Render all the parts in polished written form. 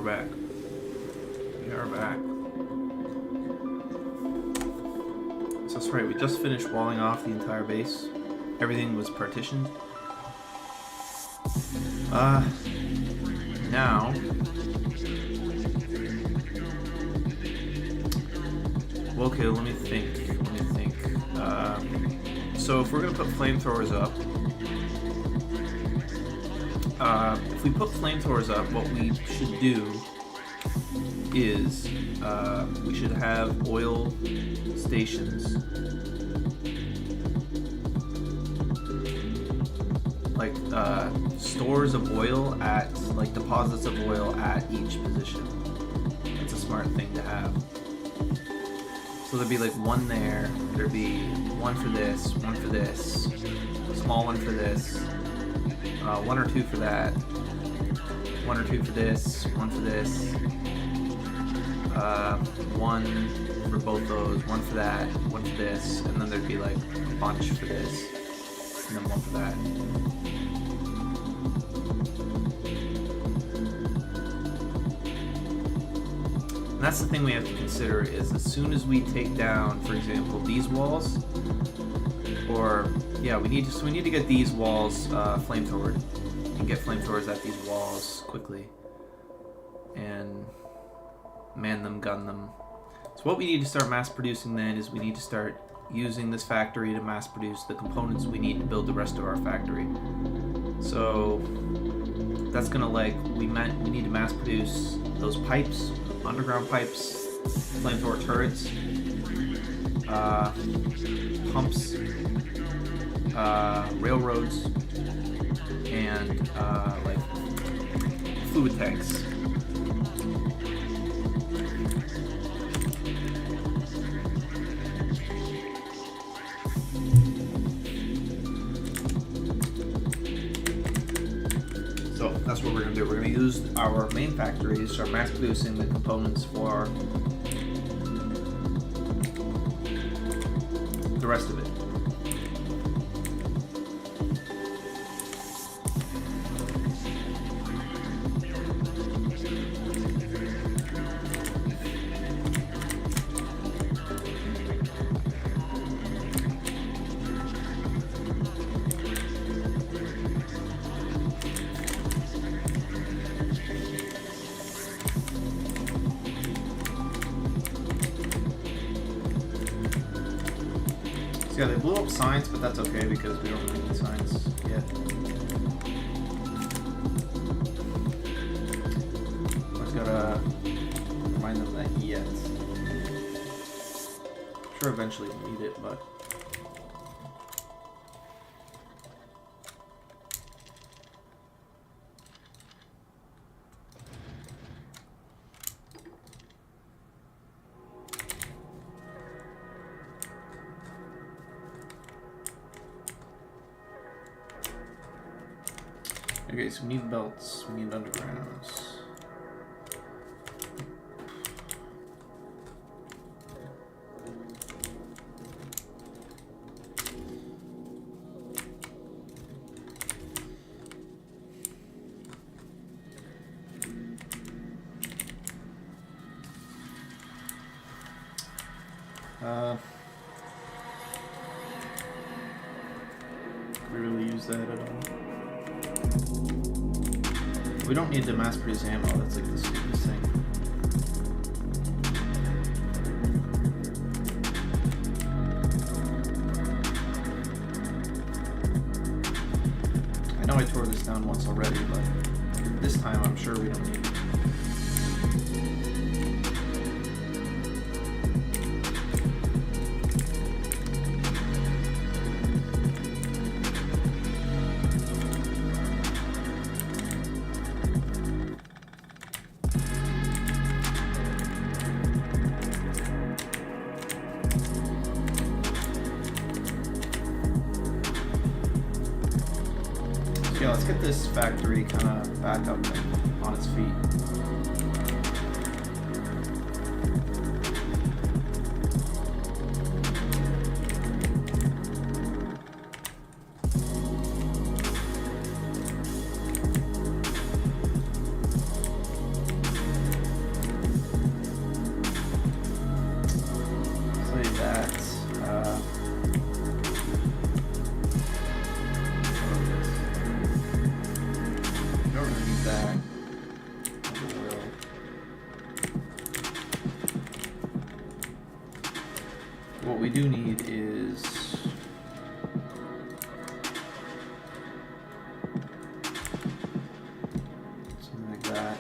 we're back. We are back. So that's right, we just finished walling off the entire base. Everything was partitioned. Now... Well, okay, let me think. So if we're going to put flamethrowers up... if we put flamethrowers up, what we should do is we should have oil stations, like stores of oil at, like deposits of oil at each position. That's a smart thing to have. So there'd be like one there, there'd be one for this, a small one for this, one or two for that, one or two for this, one for this, one for both those, one for that, one for this, and then there'd be like a bunch for this, and then one for that. And that's the thing we have to consider is as soon as we take down, for example, these walls, or yeah, we need to get these walls flamethrowered and get flamethrowers at these walls quickly and man them, gun them. So what we need to start mass producing then is we need to start using this factory to mass produce the components we need to build the rest of our factory. So that's gonna we need to mass produce those pipes, underground pipes, flamethrower turrets, pumps, railroads, and like fluid tanks. So that's what we're going to do. We're going to use our main factory to start mass producing the components for the rest of it. So yeah, they blew up signs, but that's okay because we don't really need signs yet. I just gotta remind them that yet. I'm sure eventually we'll need it, but... Okay, so we need belts, we need undergrounds. Can we really use that at all? We don't need to mass produce ammo, that's like the stupidest thing. I know I tore this down once already, but this time I'm sure we don't need it. Yeah, let's get this factory kind of back up and on its feet. that. Oil. What we do need is something like that.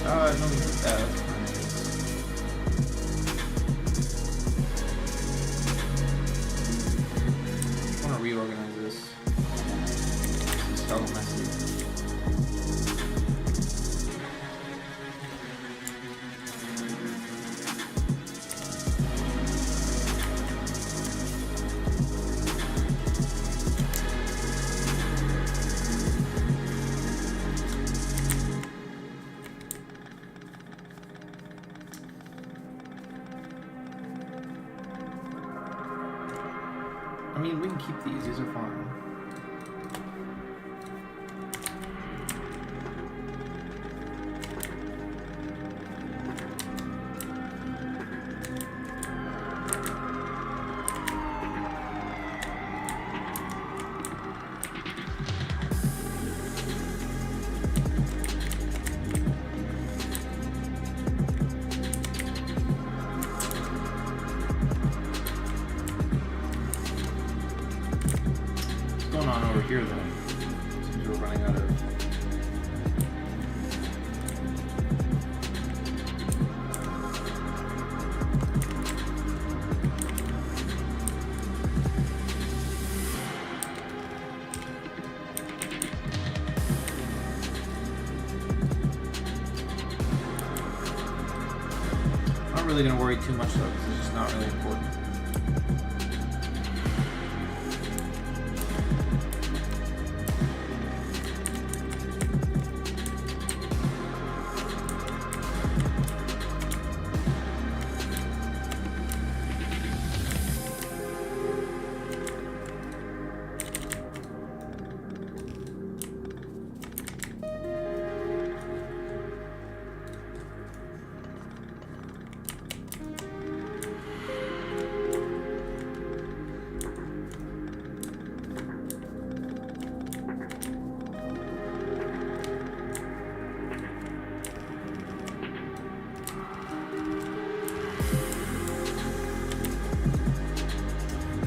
No, we did that. That's nice. I want to reorganize this. This is so messy. I mean, we can keep these. These are fine. Over here then, since we're running out of I'm not really going to worry too much though, because it's just not really important.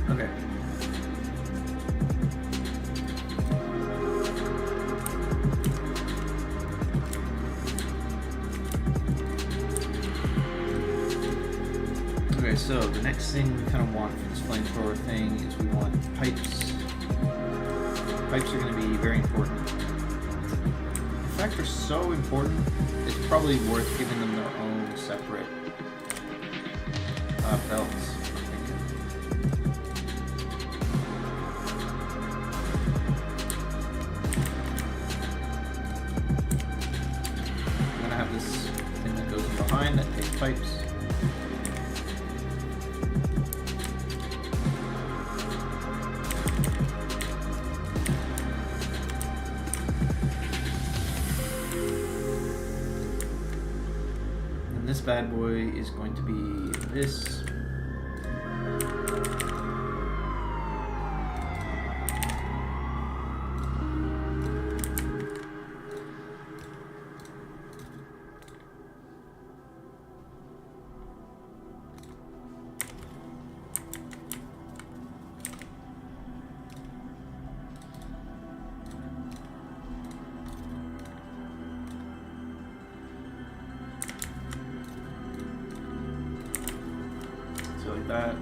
Okay. Okay, so the next thing we kind of want for this flamethrower thing is we want pipes. Pipes are going to be very important. In fact, they're so important, it's probably worth giving them their own separate belts. That takes pipes. And this bad boy is going to be this. Like that.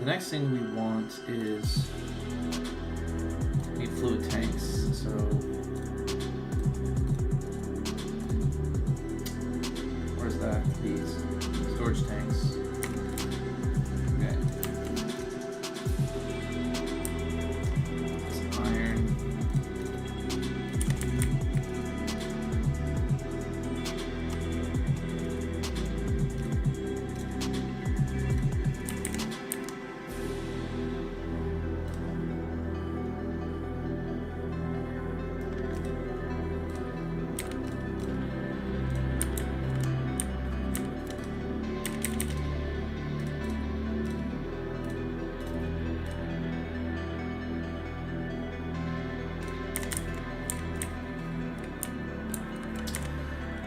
The next thing we want is we need fluid tanks. So where's that? These storage tanks. Okay. Some iron.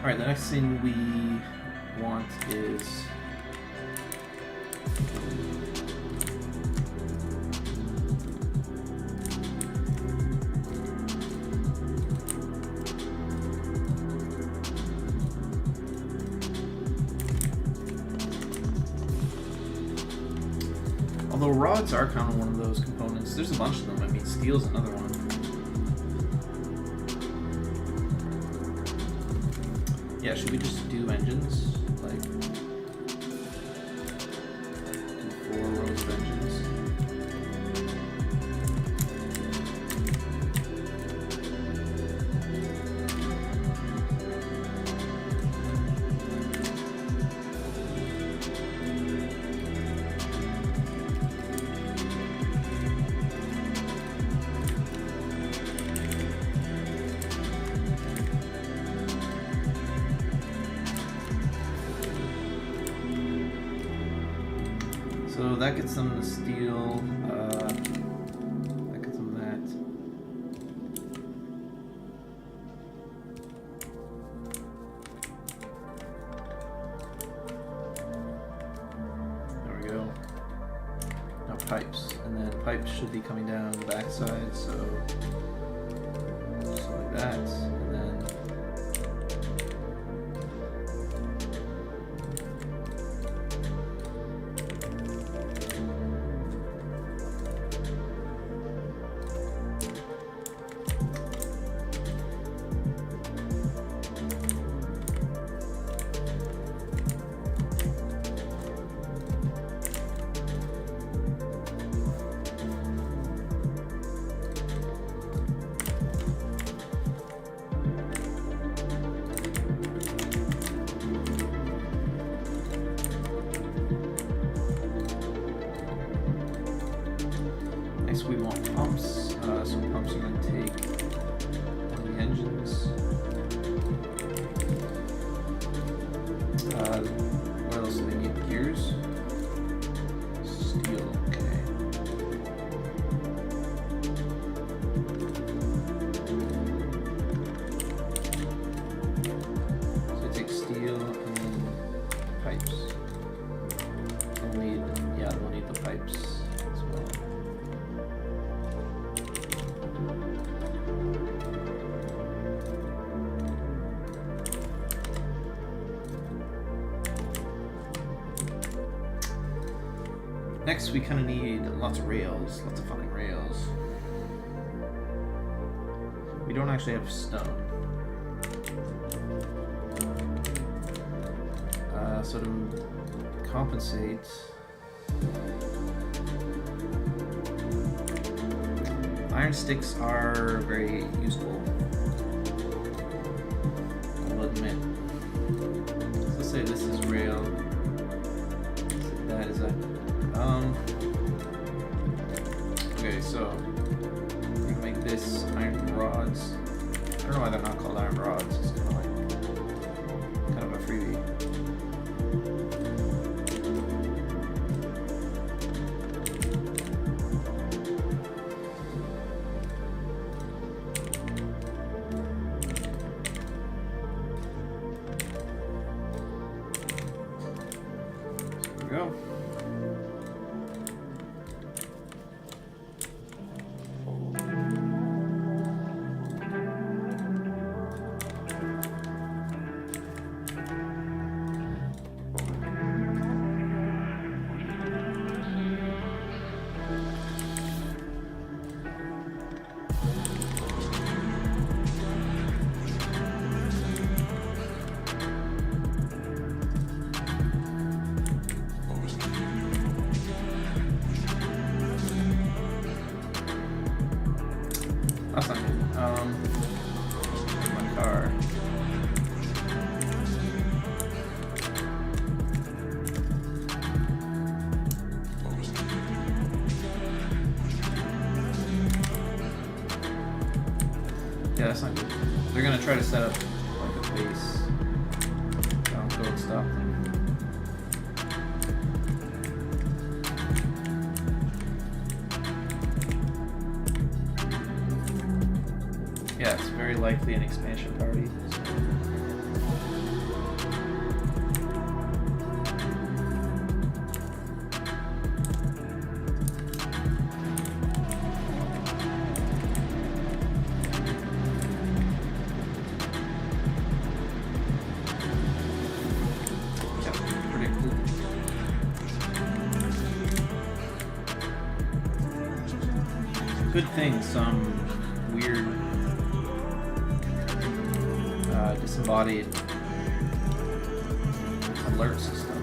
Alright, the next thing we want is although rods are kind of one of those components. There's a bunch of them. I mean, steel's another one. Yeah, should we just do engines? Like, do 4 rows of engines. So that gets them the steel, that gets them that. There we go. Now pipes, and then pipes should be coming down the backside, so just like that, and then next we want pumps. So pumps are going to take one of the engines. What else do they need? Gears? Steel, okay. So take steel and then pipes. We'll need, yeah, we'll need the pipes as well. Next, we kind of need lots of rails, lots of fucking rails. We don't actually have stone. So to compensate, iron sticks are very useful, I'll admit. So let's say this is rail, that is a okay, so we can make this iron rods. I don't know why they're not called iron rods. It's kind of a freebie. So there we go. That's not good. My car. Yeah, that's not good. They're gonna try to set up like a base. I'll go and stop them. Yeah, it's very likely an expansion party. So. Good thing some weird disembodied alert system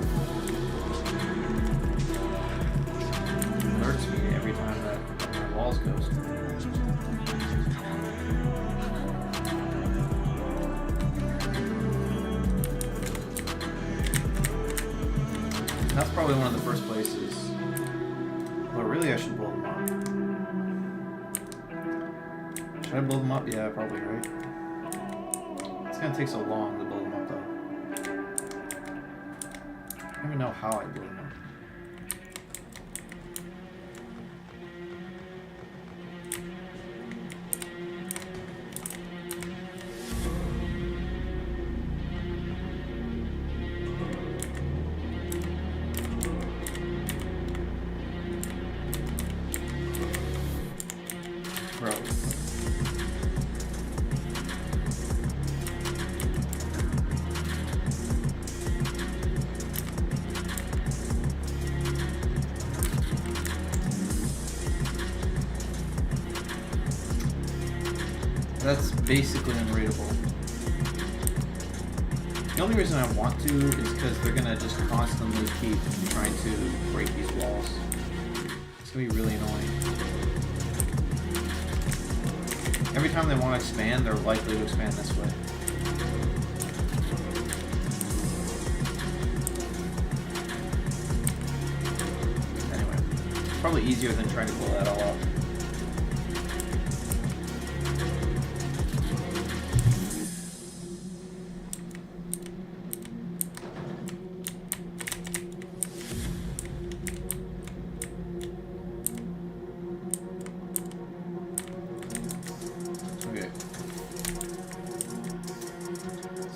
alerts me every time that my walls goes. That's probably one of the first places. Well, really, I should blow them up. Should I blow them up? Yeah, probably, right? It's gonna take so long to blow them up, though. I don't even know how I blow them up. Bro. That's basically unreadable. The only reason I want to is because they're gonna just constantly keep trying to break these walls. It's gonna be really annoying. Every time they want to expand, they're likely to expand this way. Anyway, it's probably easier than trying to pull that all up.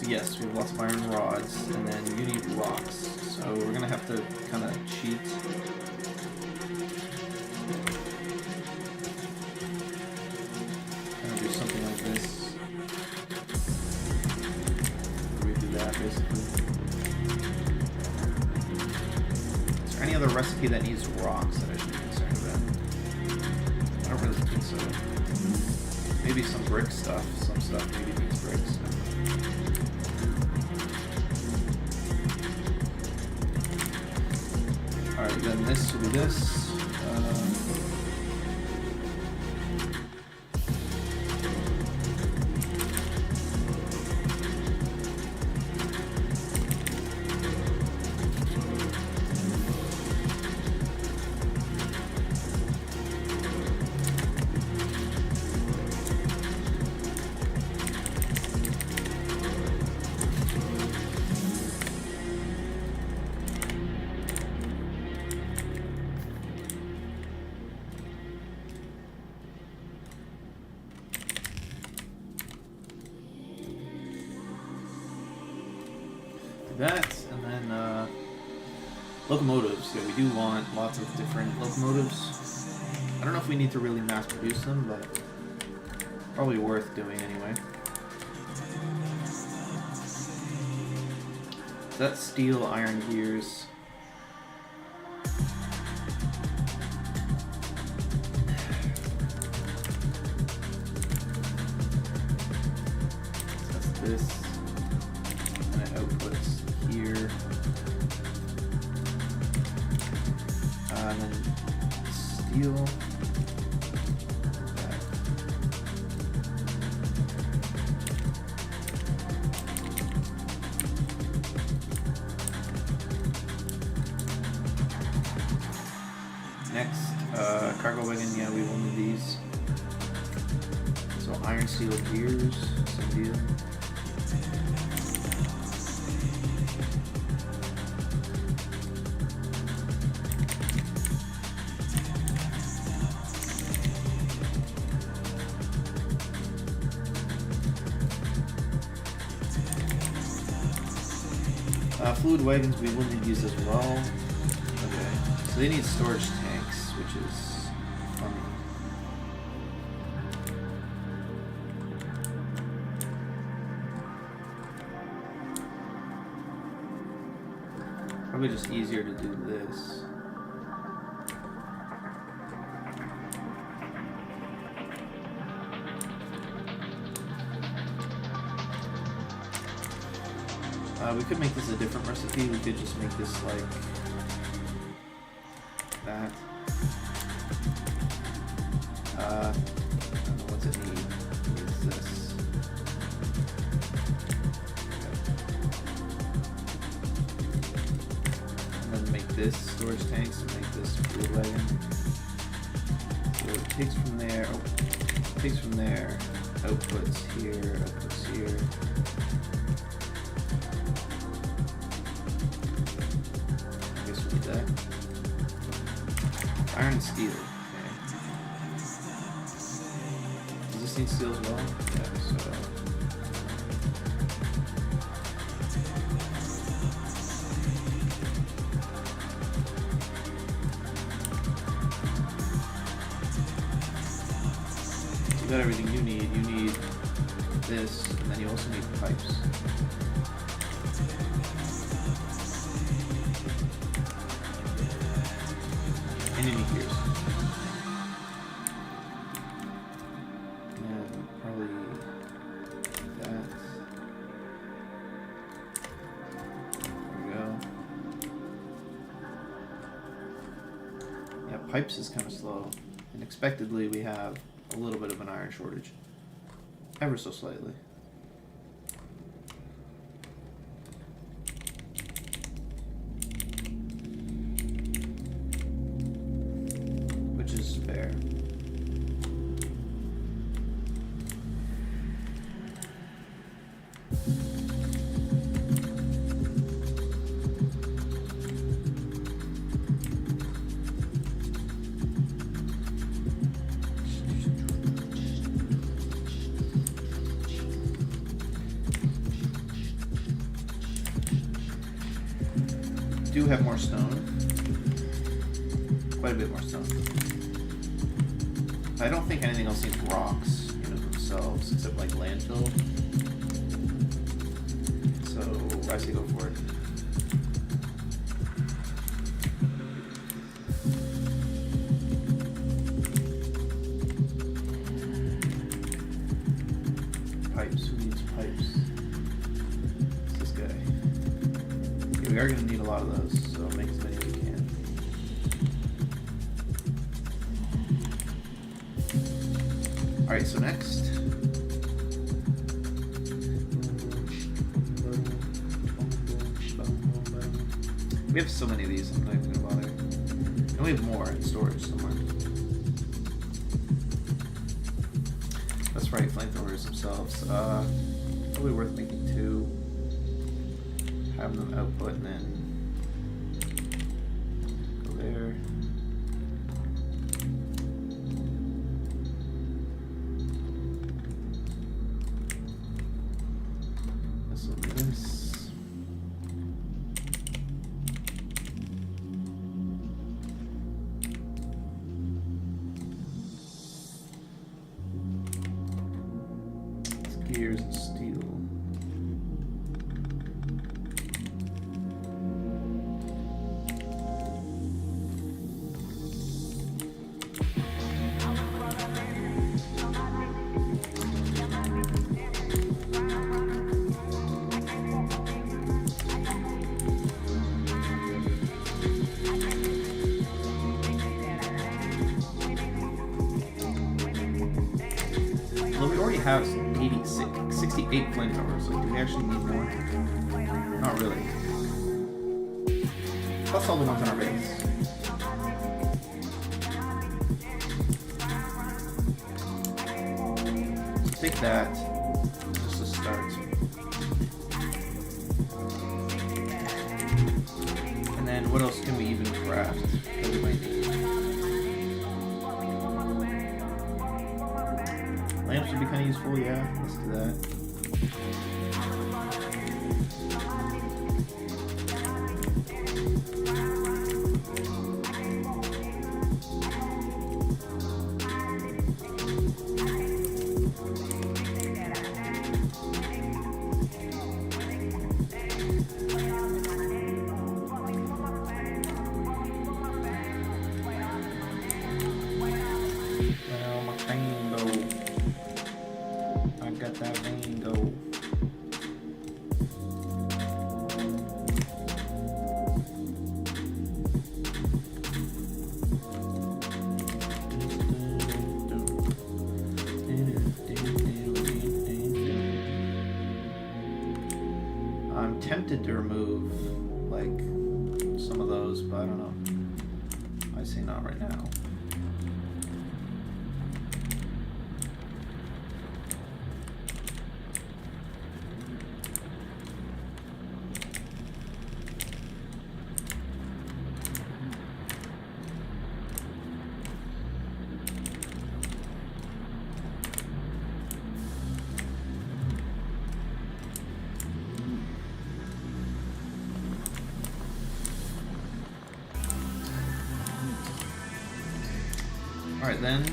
Yes, we have lots of iron rods, and then you need rocks. So we're gonna have to kind of cheat. Kind of do something like this. We do that basically. Is there any other recipe that needs rocks that I should be concerned about? I don't really think so. Maybe some brick stuff. Some stuff maybe needs bricks. Alright, then this will be this. That, and then locomotives. Yeah, we do want lots of different locomotives. I don't know if we need to really mass produce them, but probably worth doing anyway. That's steel, iron gears. That's this. And it outputs here. And then steel. Next, cargo wagon, yeah, we will need these. So iron, steel, gears, same deal. Fluid wagons, we will need these as well. Okay, so they need storage tanks, which is funny. Probably just easier to do this. We could make this a different recipe. We could just make this like that. I don't know what's it need. It's this. And then make this storage tanks and make this fuel wagon. So it takes from there. Oh, it takes from there. Outputs here. Outputs here. That. Iron and steel. Okay. Does this need steel as well? Yeah, so. You got everything you need. You need this, and then you also need pipes. And any gears. And probably that. There we go. Yeah, pipes is kind of slow. And expectedly we have a little bit of an iron shortage. Ever so slightly. Is fair. Do have more stone. Quite a bit more stone. I don't think anything else needs rocks, you know, themselves, except like landfill. So I say go for it. Pipes. Who needs pipes? It's this guy. Okay, we are going to need a lot of those, so make as many as we can. Alright, so next. We have so many of these, I'm not even gonna bother. And we have more in storage somewhere. That's right, flamethrowers themselves. Probably worth making 2. Have them output and then go there. This will be this. Gears and steel. Well, we already have 68 flamethrowers. Like, do we actually need more? Not really. Plus all the ones on our base. So take that. Just to start. And then what else can we even craft that we might need? Lamps would be kind of useful, yeah. Let's do that. I'm tempted to remove like some of those, but I don't know. I say not right now. Alright then,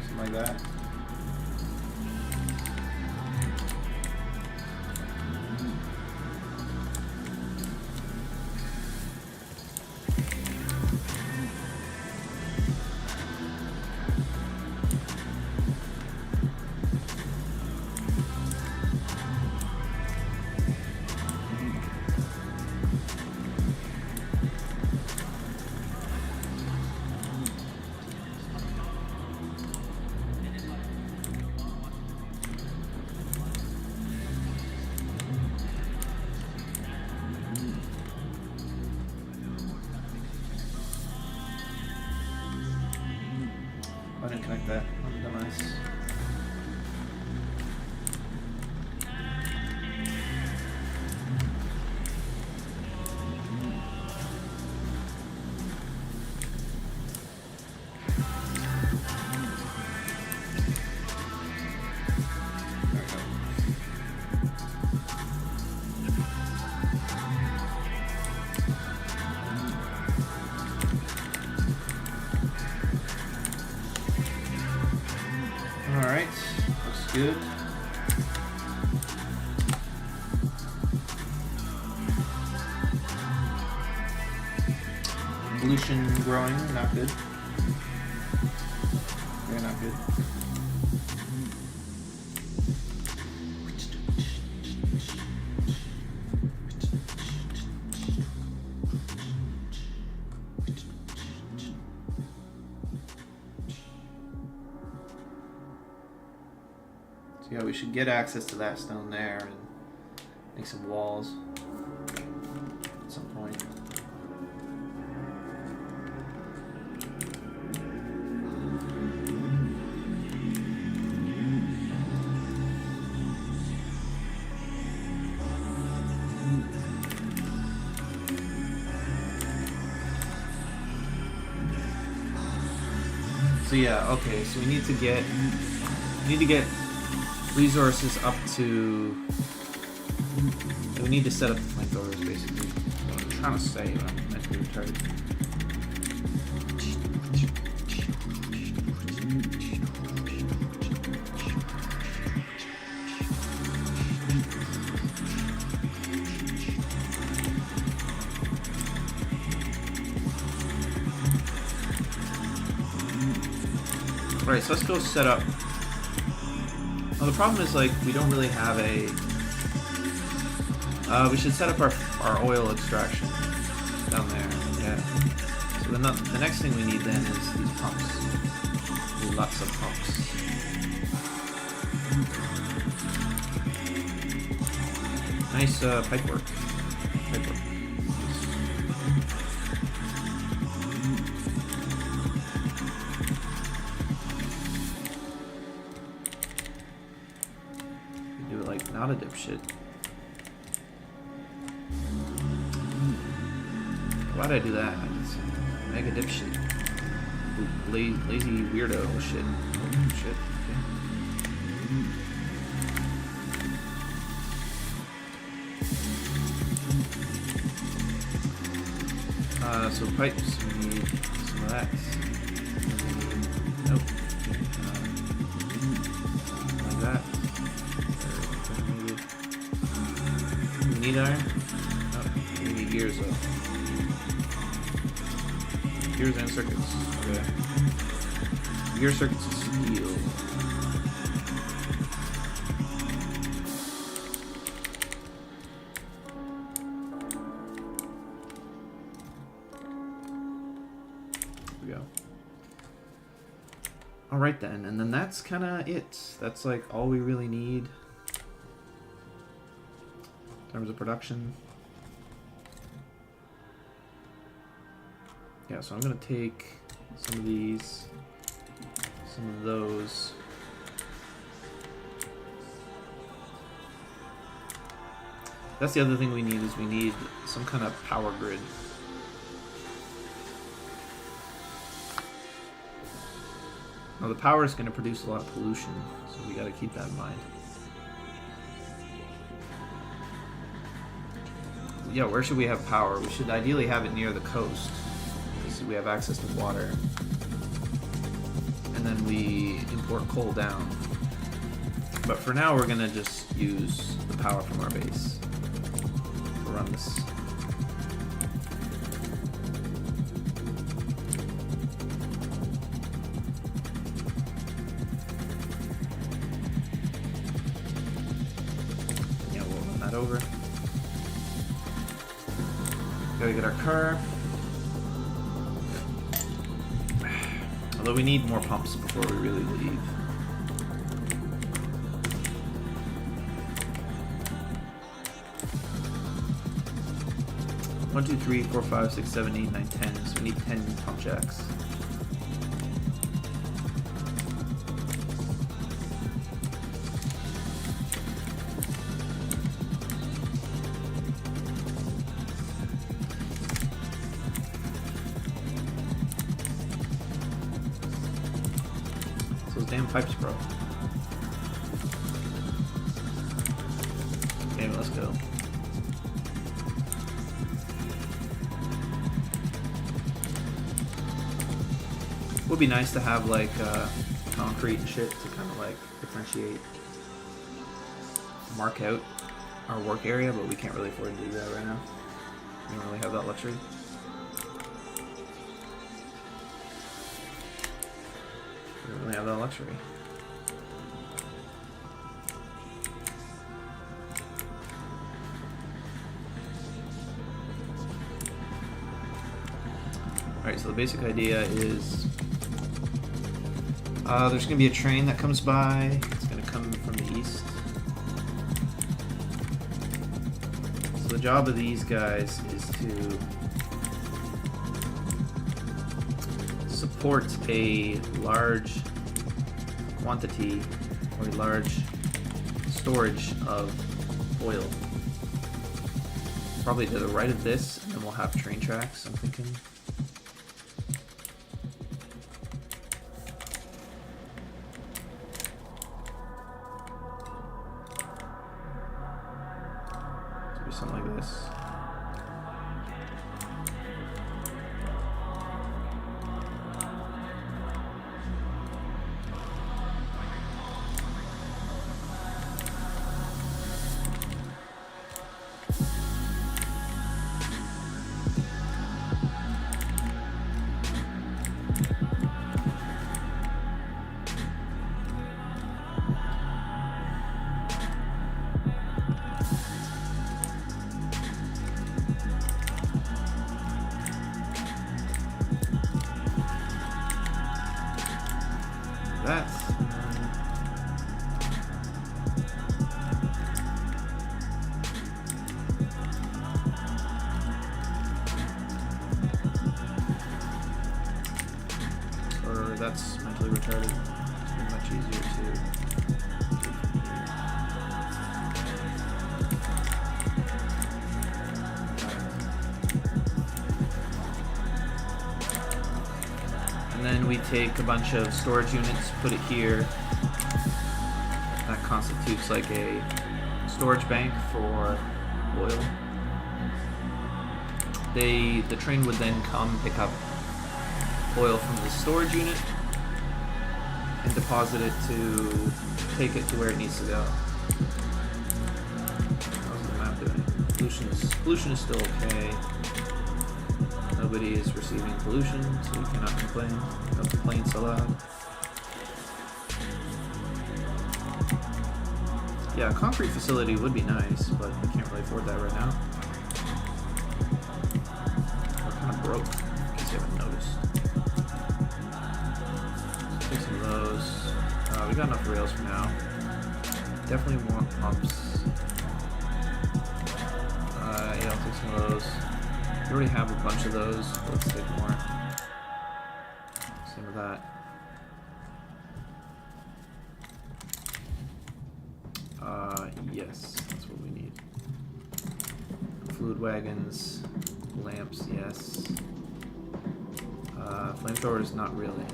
something like that. I didn't connect that on the device. Alright, looks good. Pollution growing, not good. Very not good. So yeah, we should get access to that stone there and make some walls at some point. So yeah, okay, so we need to get resources up to. We need to set up the flamethrowers basically. What I'm trying to say, but I'm meant to be retarded. Right, so let's go set up. Well, the problem is, like, we don't really have a... we should set up our oil extraction down there, yeah. So the next thing we need then is these pumps. We need lots of pumps. Nice pipe work. Pipe work. Not a dipshit. Why'd I do that? I just mega dipshit. Lazy weirdo shit. Oh, shit. Okay. So pipes. We need some of that. Nope. Like that. Need iron? Oh, we need gears though. Gears and circuits. Okay. Gear circuits is steel. There we go. Alright then, and then that's kinda it. That's like all we really need. terms of production. Yeah, so I'm gonna take some of these, some of those. That's the other thing we need, is we need some kind of power grid. Now the power is going to produce a lot of pollution, so we got to keep that in mind. Yeah, where should we have power? We should ideally have it near the coast, because we have access to water. And then we import coal down. But for now, we're going to just use the power from our base to run this. Yeah, we'll run that over. Gotta get our car. Although we need more pumps before we really leave. One, two, three, 4, 5, 6, 7, 8, 9, 10. So we need 10 pump jacks. Those damn pipes broke. Okay, let's go. Would be nice to have like concrete and shit to kind of like differentiate, mark out our work area, but we can't really afford to do that right now. We don't really have that luxury. We don't really have that luxury. Alright, so the basic idea is there's going to be a train that comes by. It's going to come from the east. So the job of these guys is to support a large quantity or a large storage of oil. Probably to the right of this, and then we'll have train tracks, I'm thinking. Something like this. That. Or that's mentally retarded. It's been much easier to. And then we take a bunch of storage units, put it here. That constitutes like a storage bank for oil. The train would then come pick up oil from the storage unit and deposit it to take it to where it needs to go. How's the map doing? Pollution is still okay. Nobody is receiving pollution, so we cannot complain. No complaints allowed. Yeah, a concrete facility would be nice, but we can't really afford that right now. We're kind of broke, in case you haven't noticed. Let's take some of those. We got enough rails for now. Definitely want pumps. some of those. We already have a bunch of those. Let's take more. Same with that. Yes, that's what we need. Fluid wagons, lamps, yes. Flamethrowers, not really.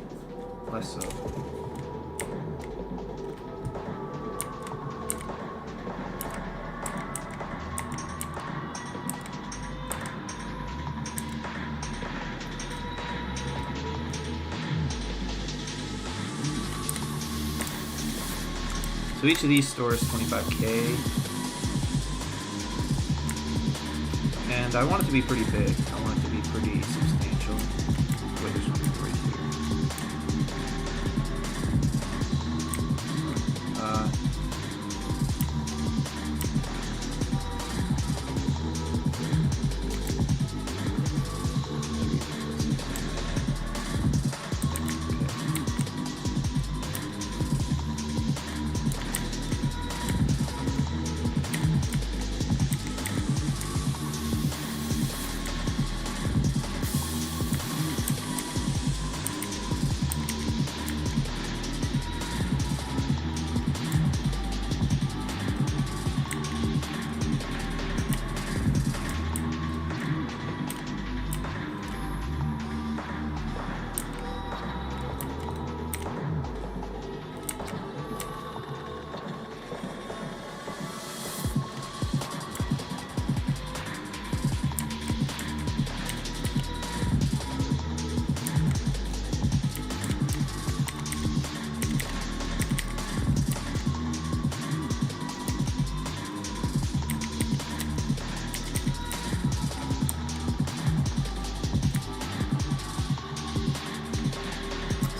Less so. So each of these stores 25k, and I want it to be pretty big. I want it to be pretty substantial. Wait, there's one right here.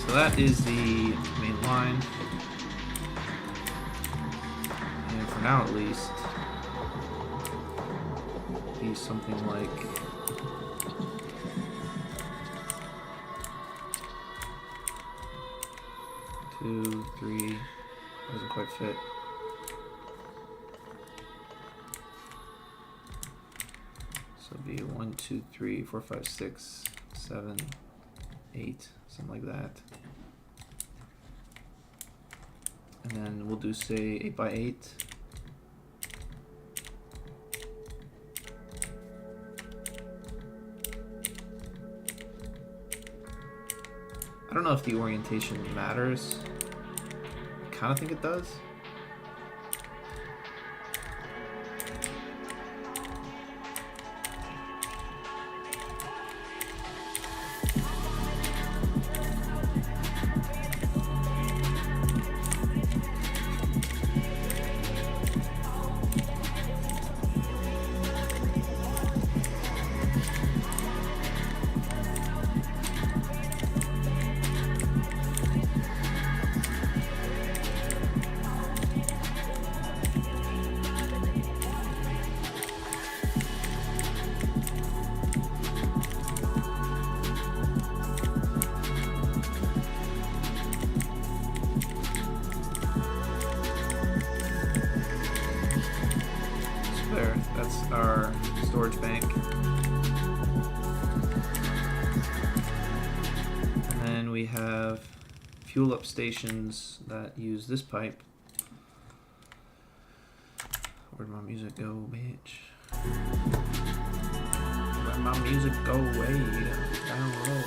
So that is the main line, and for now at least, be something like two, three, doesn't quite fit. So it'd be 1, 2, 3, 4, 5, 6, 7, 8, something like that. And then we'll do, say, 8 by 8. I don't know if the orientation matters. I kind of think it does. There, that's our storage bank. And then we have fuel up stations that use this pipe. Where'd my music go, bitch? Where'd my music go? Way down low.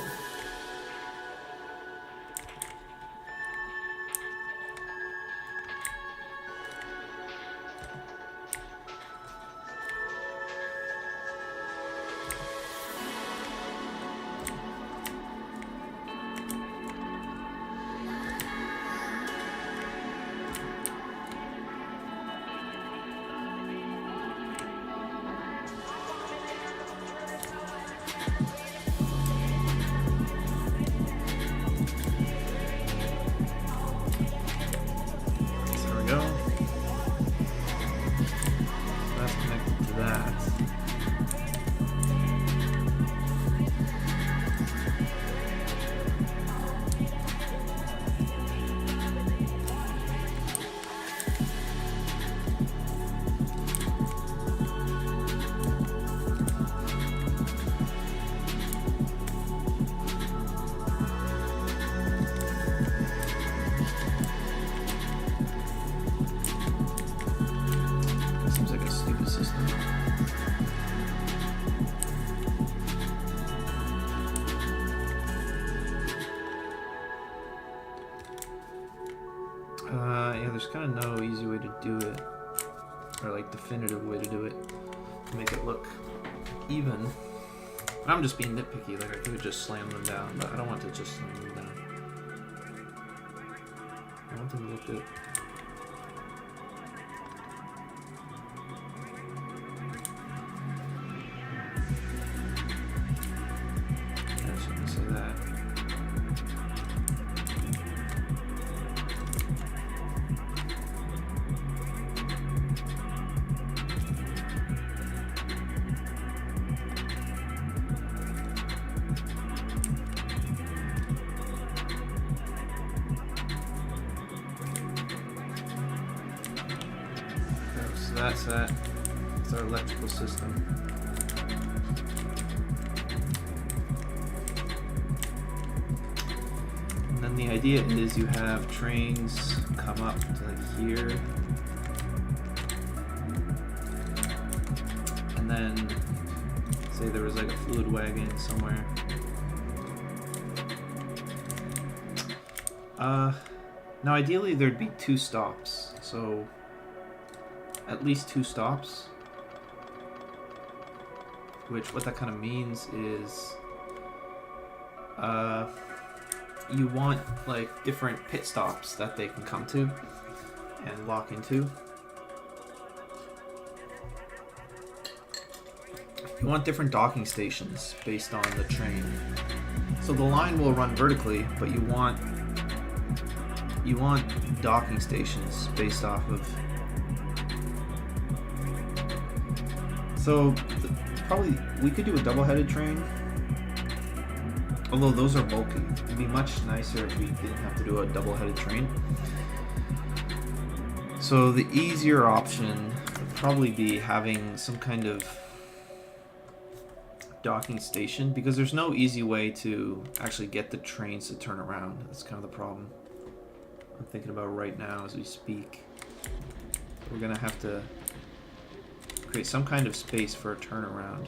to do it to make it look even. And I'm just being nitpicky, like I could just slam them down, but I don't want to just slam them down. I want them to look good. I was going to say that. That's that. It's our electrical system. And then the idea is you have trains come up to like here. And then say there was like a fluid wagon somewhere. Now ideally there'd be 2 stops. So at least 2 stops, which what that kind of means is you want like different pit stops that they can come to and lock into. You want different docking stations based on the train. So the line will run vertically, but you want docking stations based off of. So probably we could do a double-headed train, although those are bulky. It'd be much nicer if we didn't have to do a double-headed train. So the easier option would probably be having some kind of docking station, because there's no easy way to actually get the trains to turn around. That's kind of the problem I'm thinking about right now as we speak. We're gonna have to create some kind of space for a turnaround.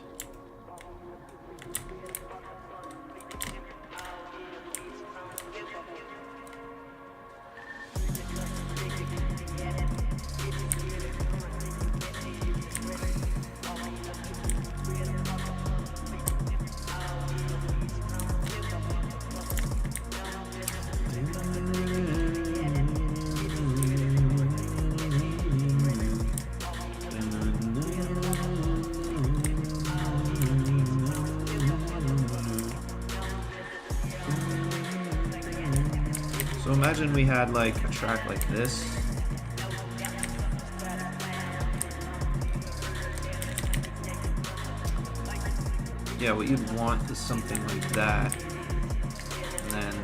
So imagine we had like a track like this. Yeah, what you'd want is something like that. And then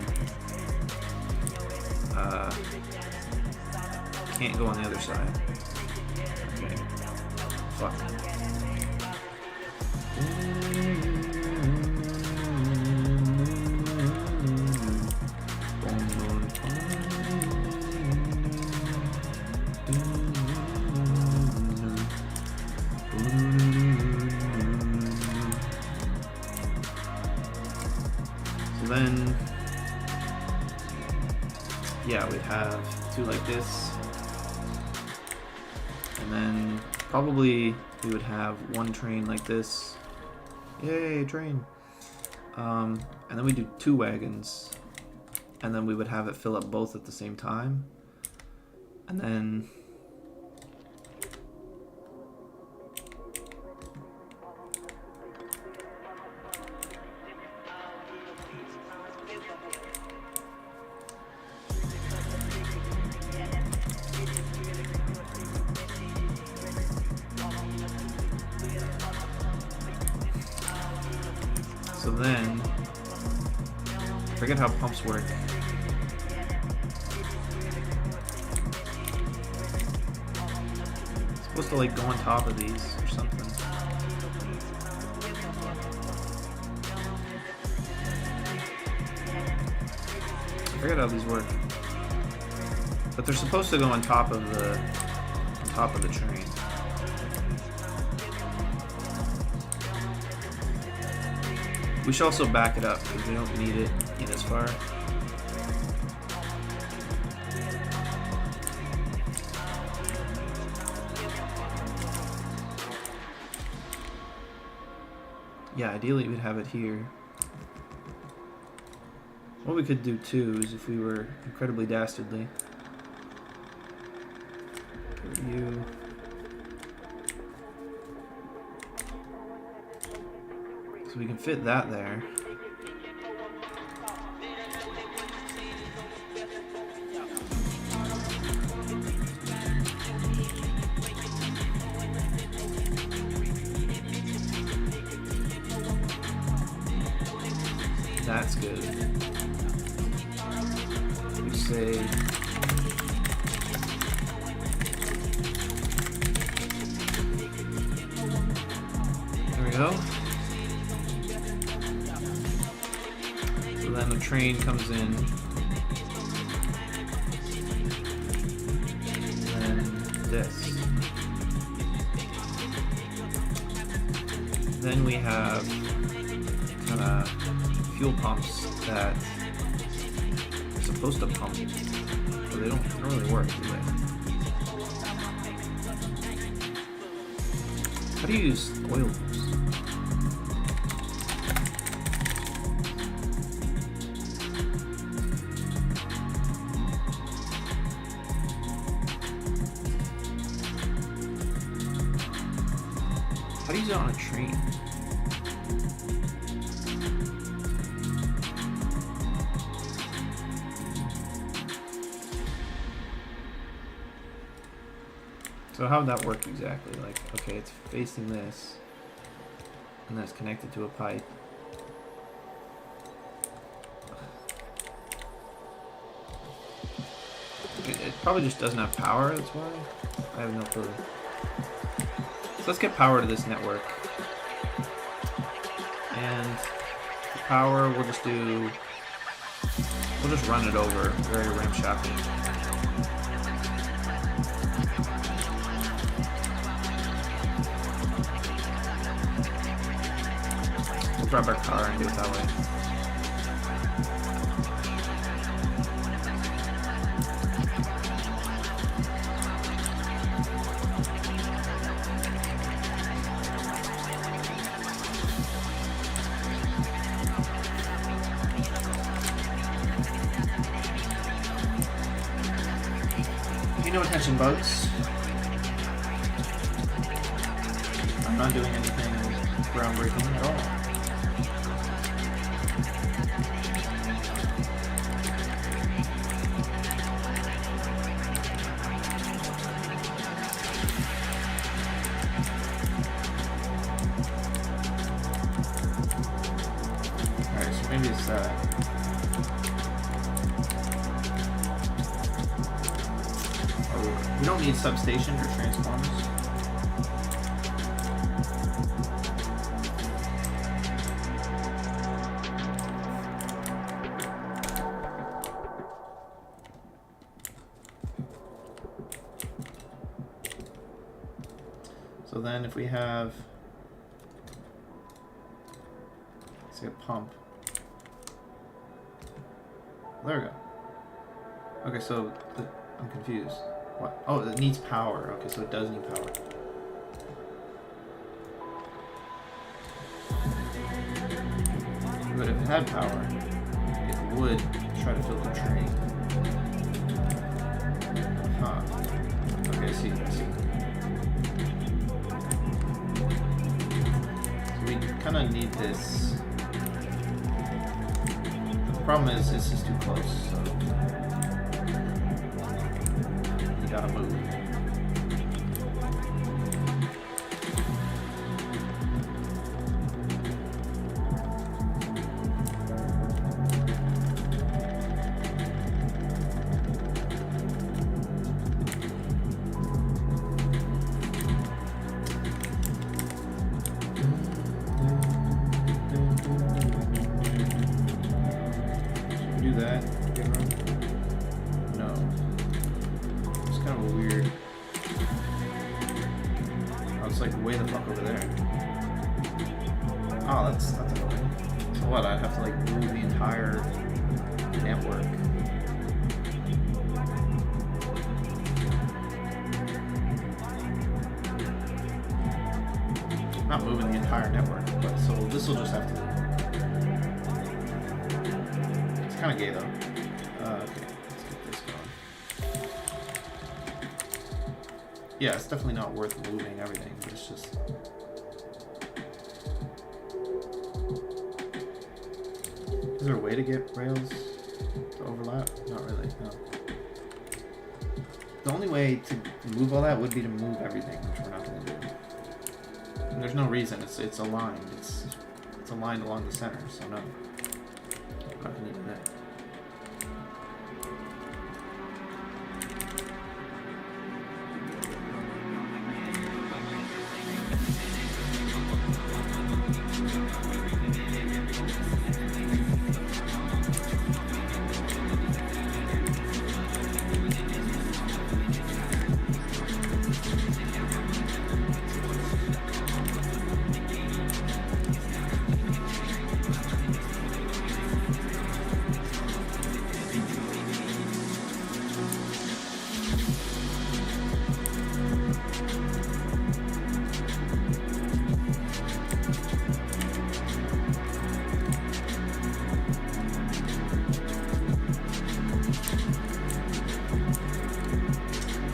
can't go on the other side. Okay. Fuck. Then, yeah, we'd have 2 like this, and then probably we would have 1 train like this. Yay, train! And then we do 2 wagons, and then we would have it fill up both at the same time, and then so then, I forget how pumps work. It's supposed to like go on top of these or something. I forget how these work. But they're supposed to go on top of the train. We should also back it up because we don't need it in as far. yeah, ideally we'd have it here. What we could do too is if we were incredibly dastardly. You. So we can fit that there. That's good. We say there we go. So then the train comes in. And then this. Then we have kind of fuel pumps that are supposed to pump, but they don't really work, do they? How do you use oil pumps? How do you use it on a train? So how would that work exactly? Like, okay, it's facing this, and then it's connected to a pipe. It probably just doesn't have power, that's why. I have no clue. So let's get power to this network. And the power, we'll just run it over very ramshackle. Grab our car and do it that way. Pay no attention, boats. I'm not doing anything groundbreaking at all. Maybe it's that. Oh, we don't need substations or transformers. So then if we have, let's say a pump. There we go. Okay, so I'm confused. What? Oh, it needs power. Okay, so it does need power. But if it had power, it would try to fill the train. Huh. Okay, I see. So we kind of need this. The problem is this is too close, so you gotta move. Do that. No. It's kind of a weird. Oh, it's like way the fuck over there. Oh, that's annoying. So what? I'd have to like move the entire network. Not moving the entire network, but so this will just have to move. It's kind of gay though. Okay, let's get this going. Yeah, it's definitely not worth moving everything, but it's just. Is there a way to get rails to overlap? Not really, no. The only way to move all that would be to move everything, which we're not going to do. And there's no reason. It's aligned. It's aligned along the center, so no. I'm not going to do that.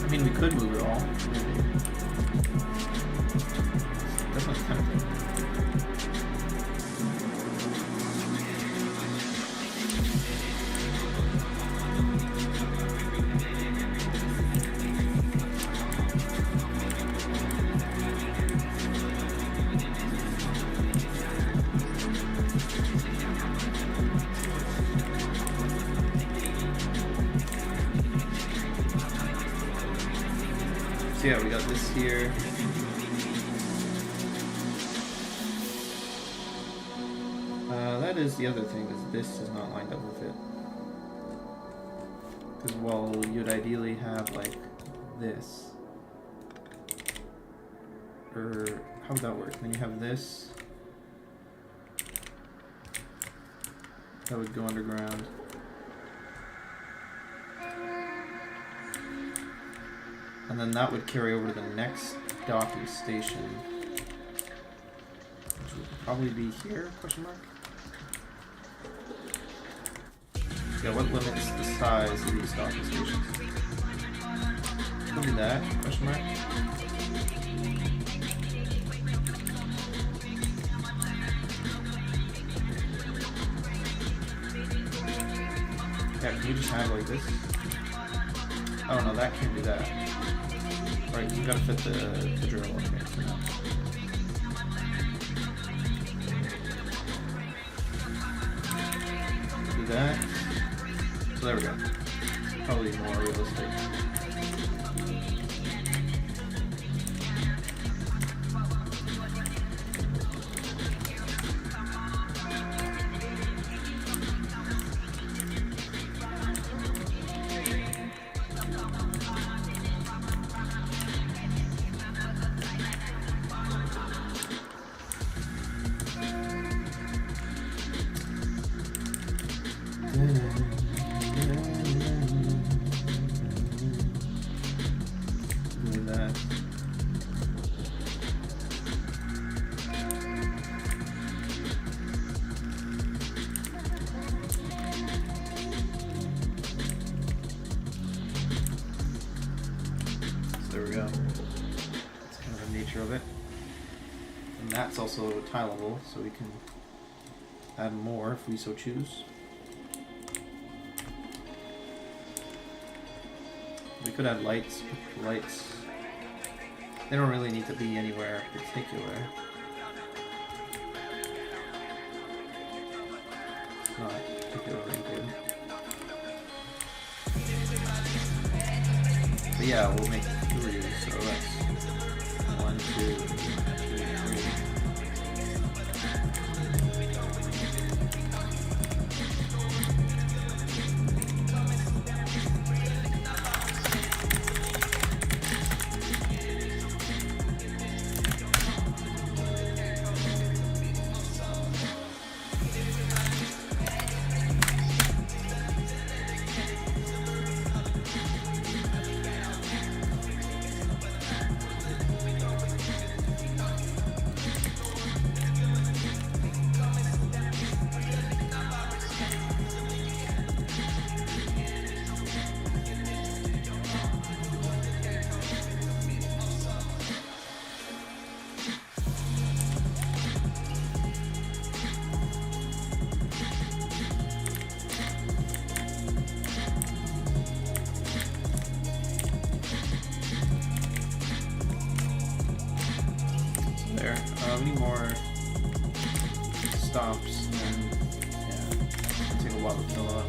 I mean, we could move it all. Definitely tempting. So yeah, we got this here. That is the other thing, is this is not lined up with it. Because while you'd ideally have like this, or how would that work? Then you have this, that would go underground. And then that would carry over to the next docking station, which would probably be here, question mark? Yeah, what limits the size of these docking stations? Could be that, question mark? Yeah, can you just have like this? Oh no, that can't do that. Right, you gotta fit the drill, okay, for now. Do that. So there we go. Probably more realistic. There we go. That's kind of the nature of it. And that's also tileable, so we can add more if we so choose. We could add lights, but lights, they don't really need to be anywhere particular. It's not particularly important. But yeah, we'll make 3, so that's 1, 2, 3. There. We need more stops, and yeah, it'll take a while to fill up.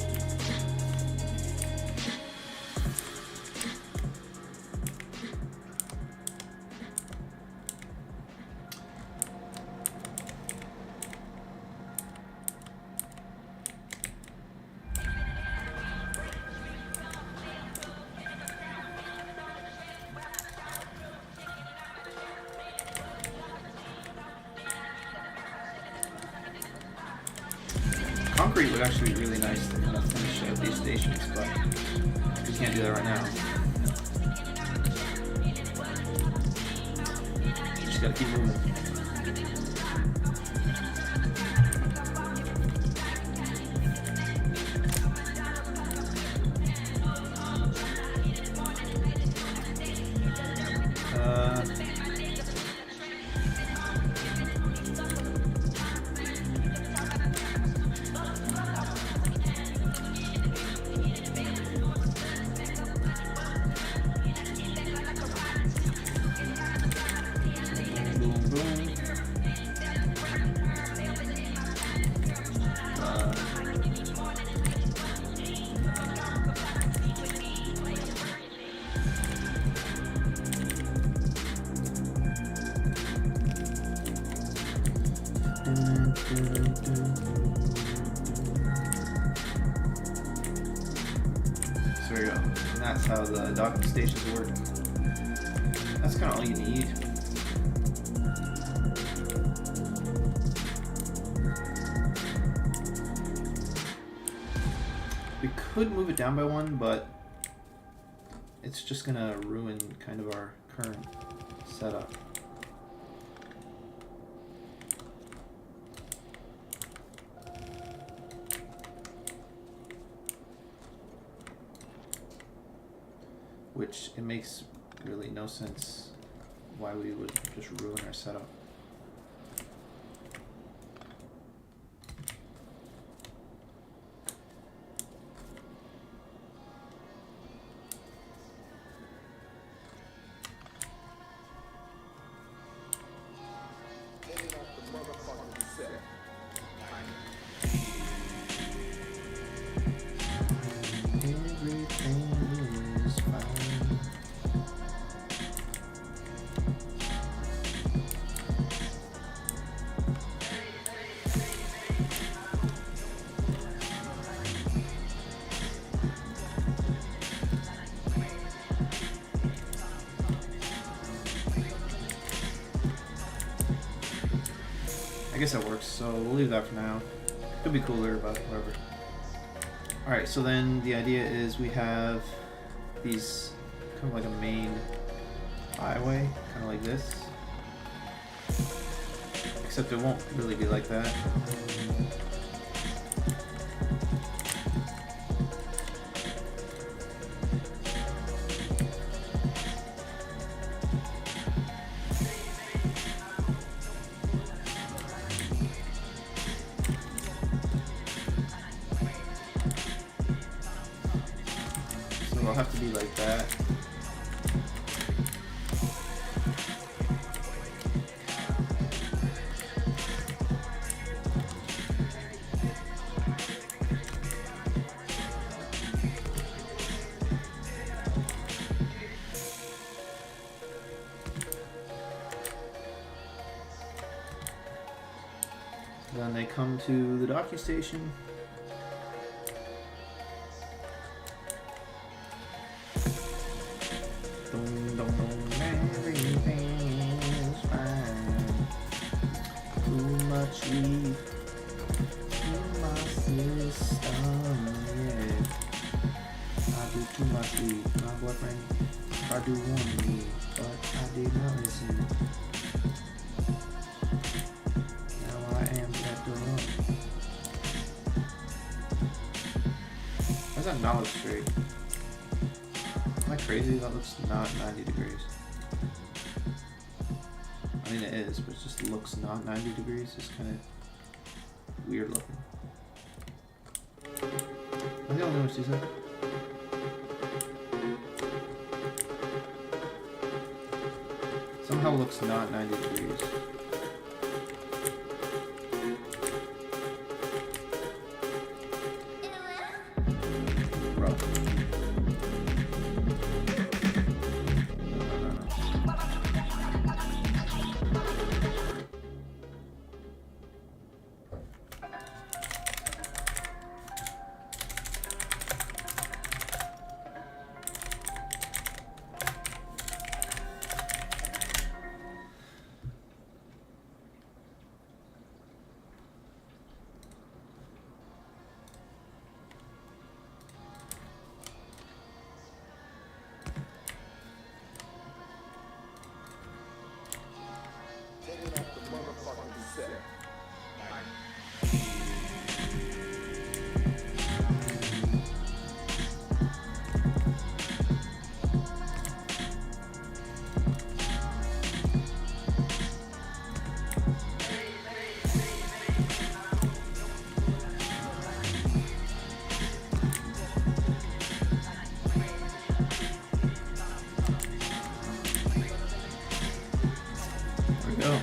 Concrete would actually be really nice to kind of finish out these stations, but we can't do that right now. Just gotta keep moving. So there you go. And that's how the docking stations work. That's kind of all you need. We could move it down by one, but it's just gonna ruin kind of our current setup. Which it makes really no sense why we would just ruin our setup. I guess that works, so we'll leave that for now. Could be cooler, but whatever. Alright, so then the idea is we have these kind of like a main highway, kind of like this. Except it won't really be like that. It'll have to be like that. Then they come to the docking station. I do want me, but I did not listen. Now I am at the one. Why does that not look straight? Am I crazy? That looks not 90 degrees. I mean it is, but it just looks not 90 degrees. It's kind of weird looking. Am I the only one who sees that? somehow looks not 90 degrees. Bro. Go.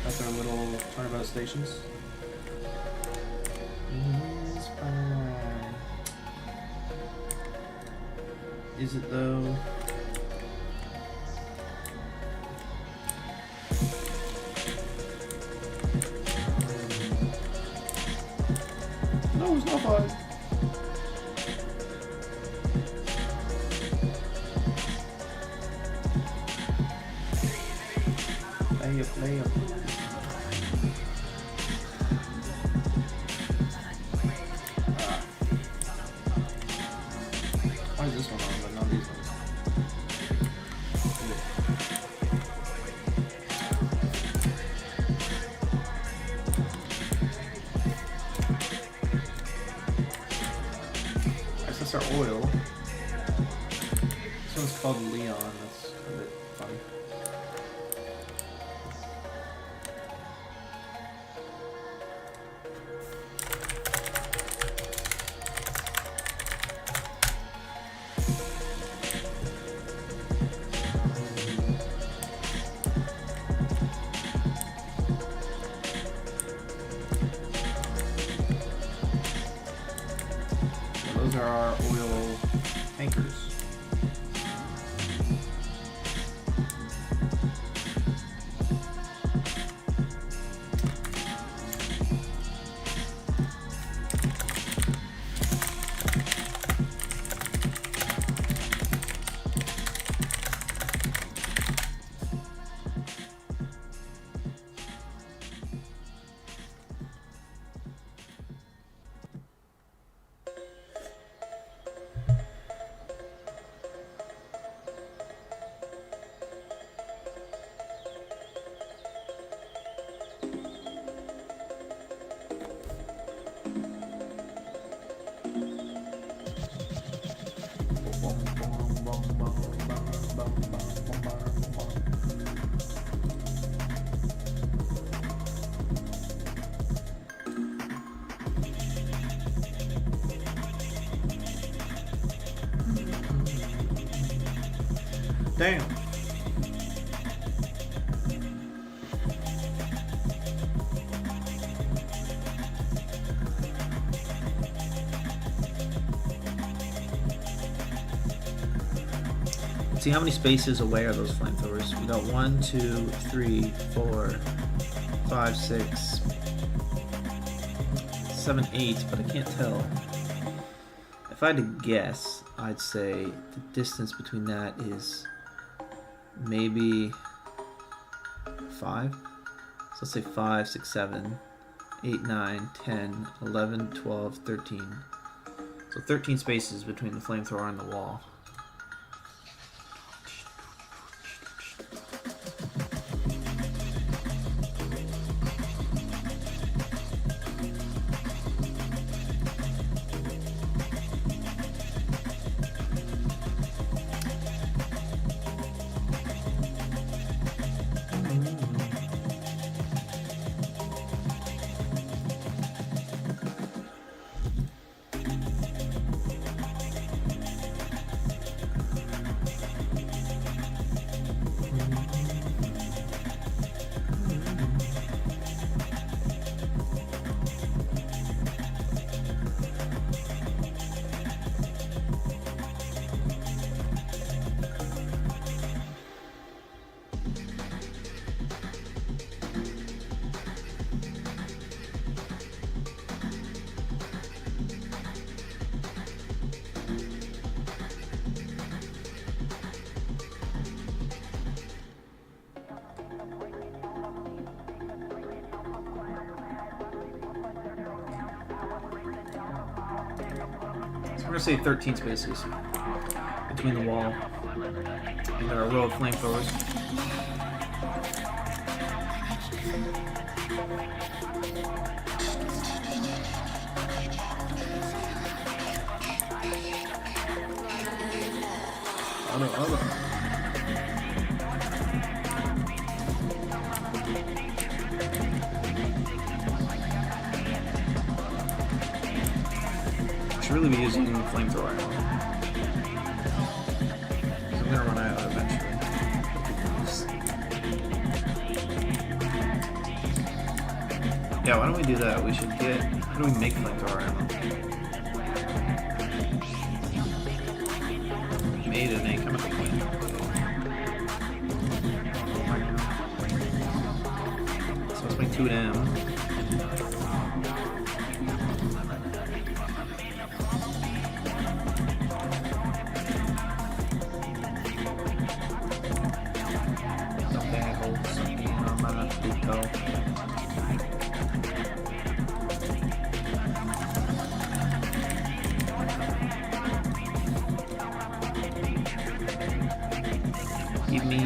That's our little turnabout stations. Is it though? No, it's not fine. Play up. Why is this one on, but not these ones? Guess that's our oil. This one's called Leon. That's a bit funny. Those are our oil tankers. Damn. Let's see how many spaces away are those flamethrowers. We got 1, 2, 3, 4, 5, 6, 7, 8, but I can't tell. If I had to guess, I'd say the distance between that is maybe 5. So let's say 5, 6, 7, 8, 9, 10, 11, 12, 13. So 13 spaces between the flamethrower and the wall. We're gonna say 13 spaces between the wall and our row of flamethrowers. Should really be using flamethrower ammo. I'm gonna run out eventually. Yeah, why don't we do that? We should get. How do we make flamethrower ammo? Made in a chemical plant. So let's make 2 M. Give me.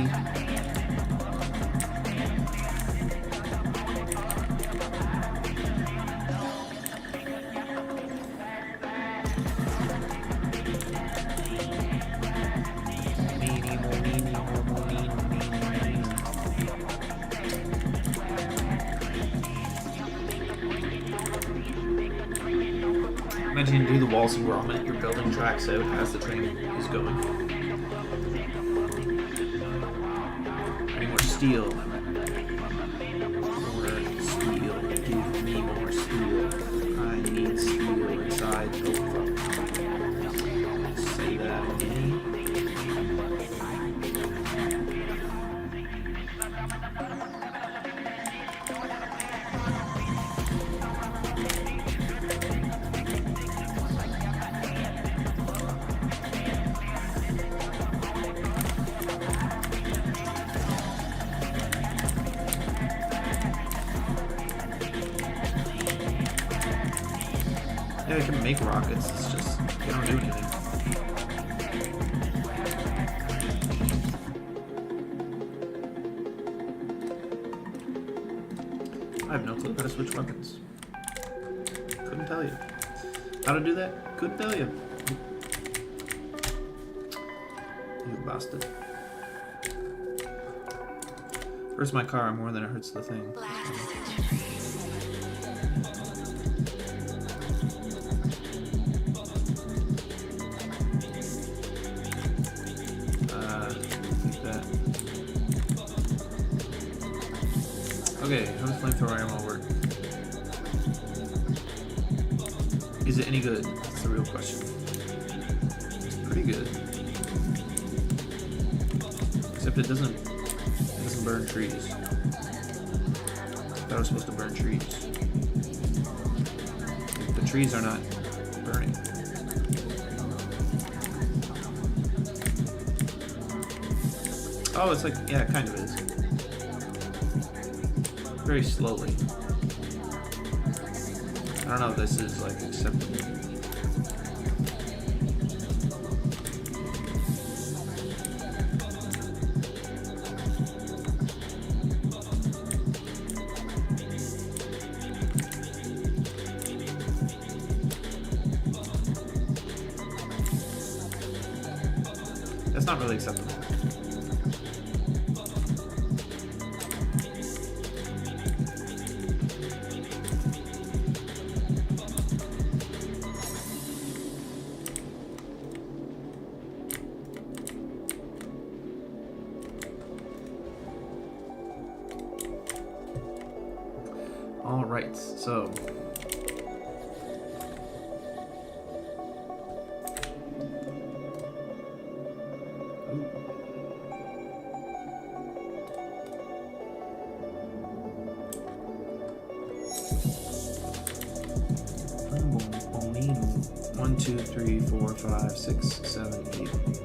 Imagine you do the walls and grommet, your building tracks out as the train is going. I need more steel. More steel. Give me more steel. I need steel inside the fuck. Say that again. Yeah, I can make rockets, it's just, they don't do anything. I have no clue how to switch weapons. Couldn't tell you. How to do that? Couldn't tell you. You bastard. Hurts my car more than it hurts the thing. Okay, how does flamethrower ammo work? Is it any good? That's the real question. It's pretty good. Except it doesn't burn trees. I thought it was supposed to burn trees. The trees are not burning. Oh, it's like, yeah, it kind of is. Very slowly. I don't know if this is like acceptable. That's not really acceptable. All right, so One, 2, 3, 4, 5, 6, 7, 8,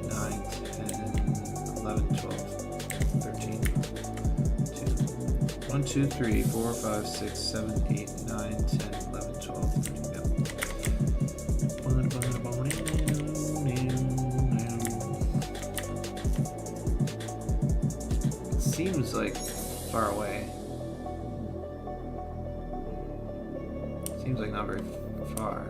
9, 10, 11, 12, 13, 1, 2, 3, 4, 5, 6, 7, 8, 9, 10, 11, 12, 13, yeah. like far away. Seems like not very far.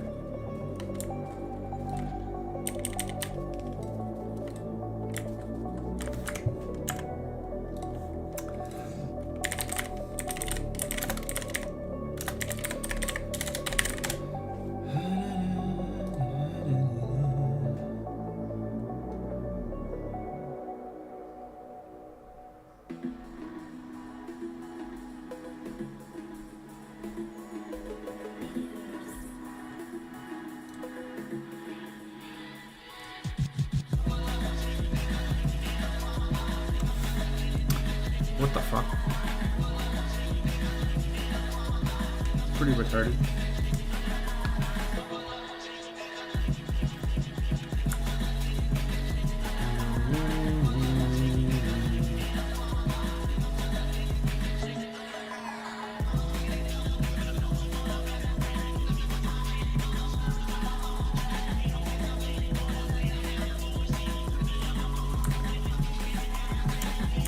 What the fuck? Pretty retarded.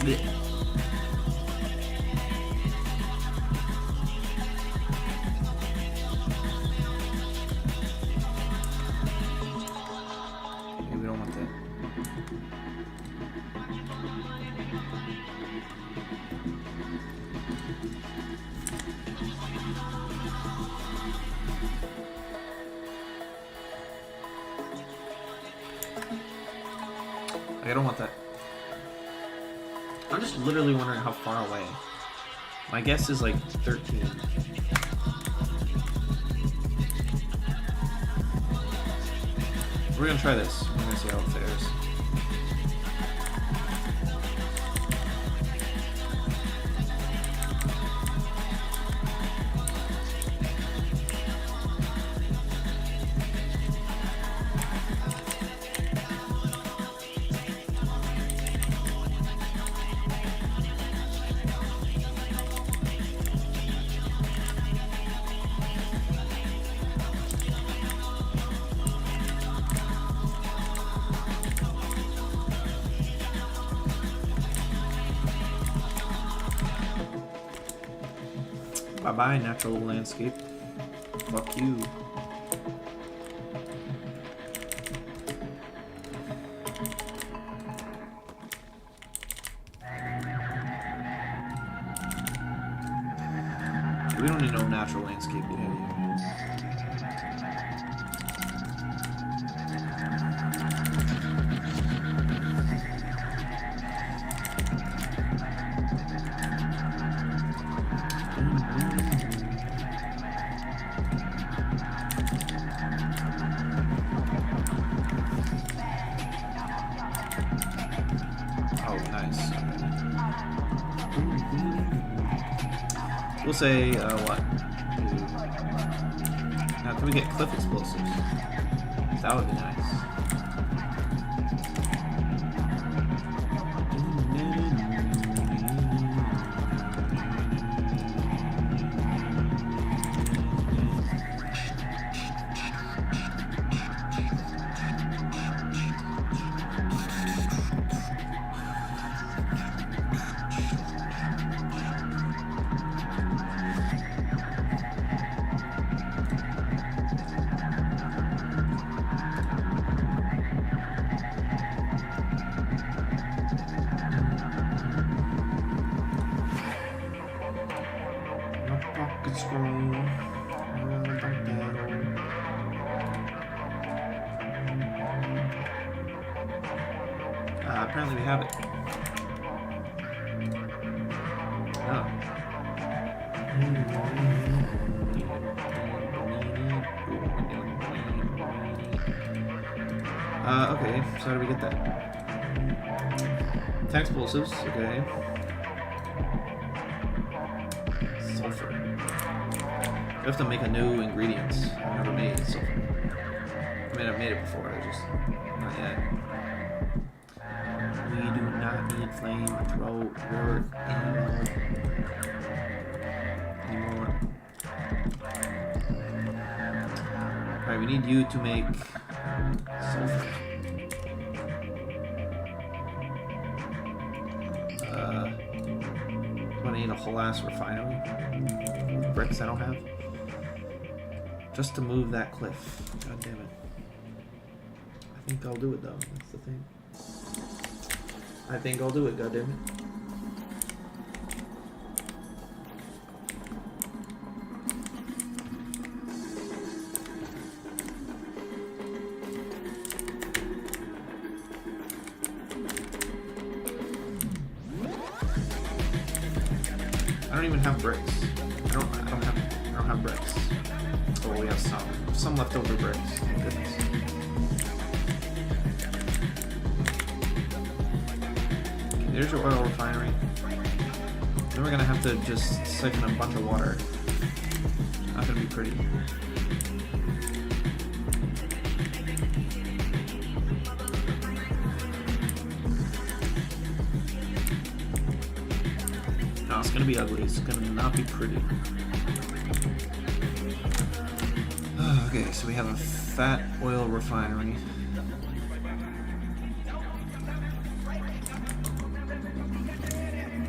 Yeah. I don't want that. I'm just literally wondering how far away. My guess is like 13. We're gonna try this. We're gonna see how it fares. Bye-bye, natural landscape. Fuck you. We don't need no natural landscape yet here. We'll say, what? Now, can we get cliff explosives? That would be nice. Apparently we have it. Oh. Okay, so how do we get that? 10 explosives, okay. Sulfur. We have to make a new ingredient. I've never made sulfur. I mean, I've made it before, I just not yet. We do not need flamethrower anymore. Alright, we need you to make sulfur. whole ass refinery. Bricks I don't have. Just to move that cliff. God damn it. I think I'll do it though. That's the thing. I think I'll do it, god damn it. I don't even have bricks. I don't have bricks. Oh, we have some leftover bricks. Thank goodness. Okay, there's your oil refinery. Then we're gonna have to just siphon a bunch of water. It's not gonna be pretty. No, it's gonna be ugly. It's gonna not be pretty. Okay, so we have a fat oil refinery.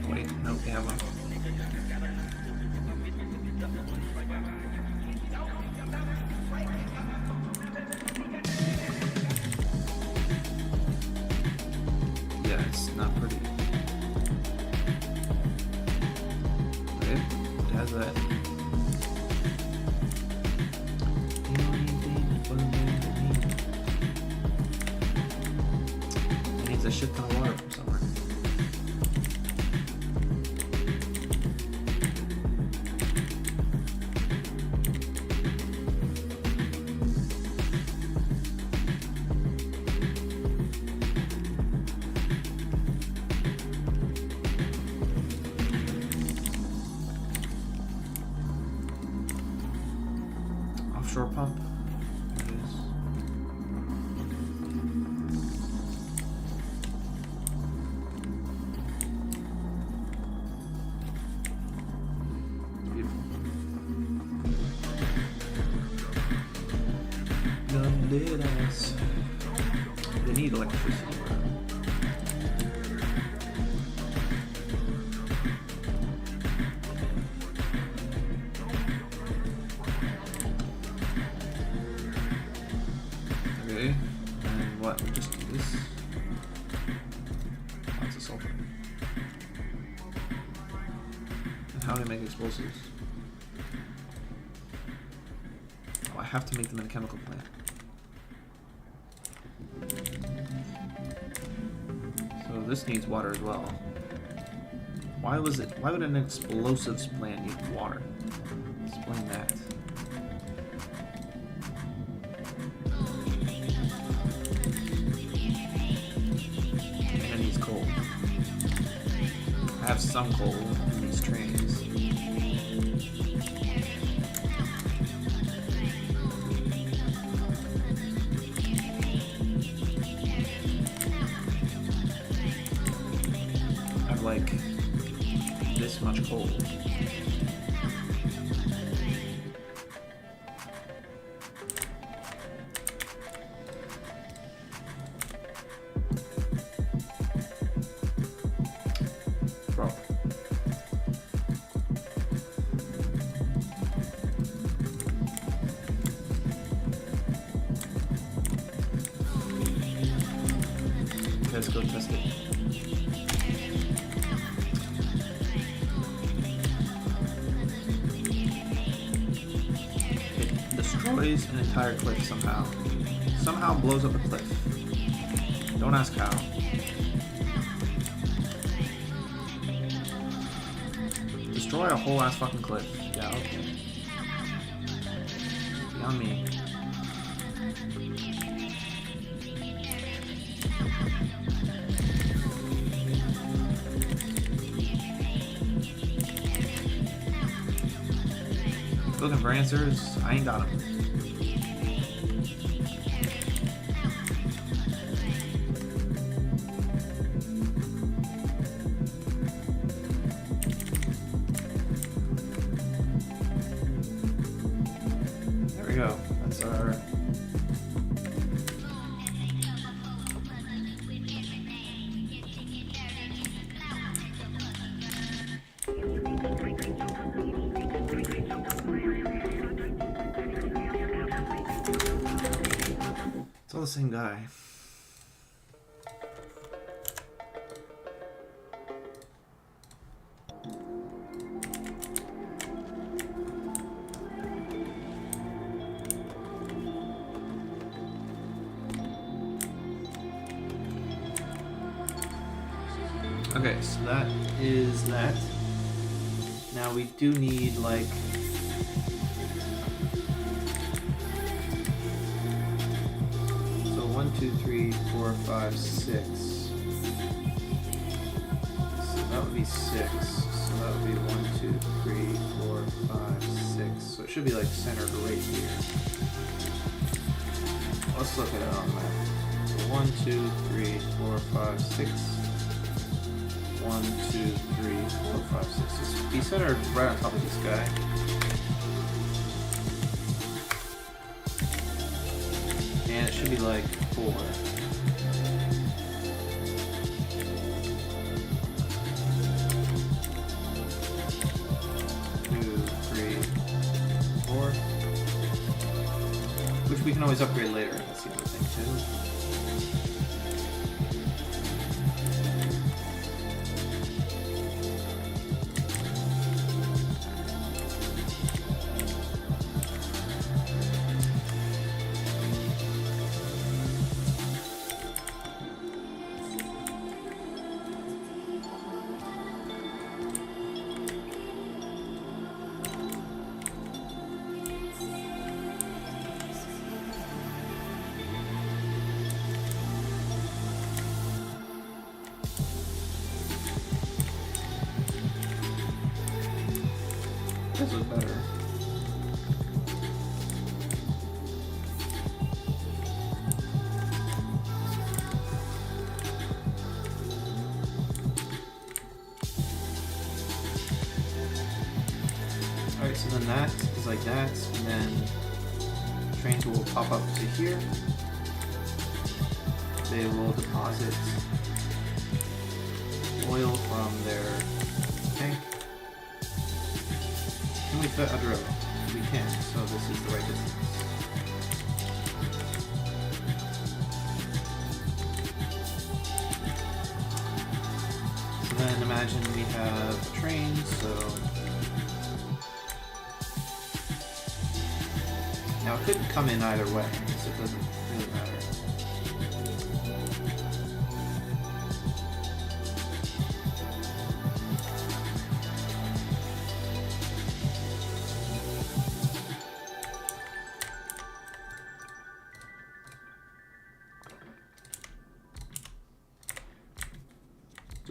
Wait, no, we have one. Yeah, it's not pretty. Okay, it has that. It needs a shit ton of water from somewhere. Offshore pump. There it is. Beautiful. None did us. They need electricity. Okay, and what? We just do this. Lots of sulfur. And how do we make explosives? Oh, I have to make them in a chemical plant. So this needs water as well. Why would an explosives plant need water? Explain that. And it needs coal. I have some coal in these trains. I have like this much coal. Bro. Let's go test it. It destroys an entire cliff somehow. Somehow blows up a cliff. Don't ask how. Destroy a whole ass fucking cliff. Yeah, okay. Beyond me. Looking for answers? I ain't got them. There we go. That's our... all the same guy. Okay, so that is that. Now we do need like so 1, 2, 3, 4, 5, 6. So that would be 6. So that would be 1, 2, 3, 4, 5, 6. So it should be like centered right here. Let's look at it on the map. So 1, 2, 3, 4, 5, 6. 1, 2, 3, 4, 5, 6. Be centered right on top of this guy. And it should be like 4. 2, 3, 4. Which we can always upgrade later. That's the other thing too. This is better. Alright, so then that is like that, and then trains will pop up to here. They will deposit oil from their tank. Can we fit a drill? We can, so this is the right distance. So then imagine we have a train, so now it could come in either way, so it doesn't really matter.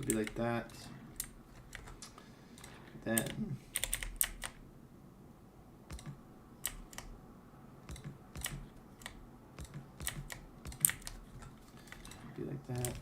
Be like that. Then be like that.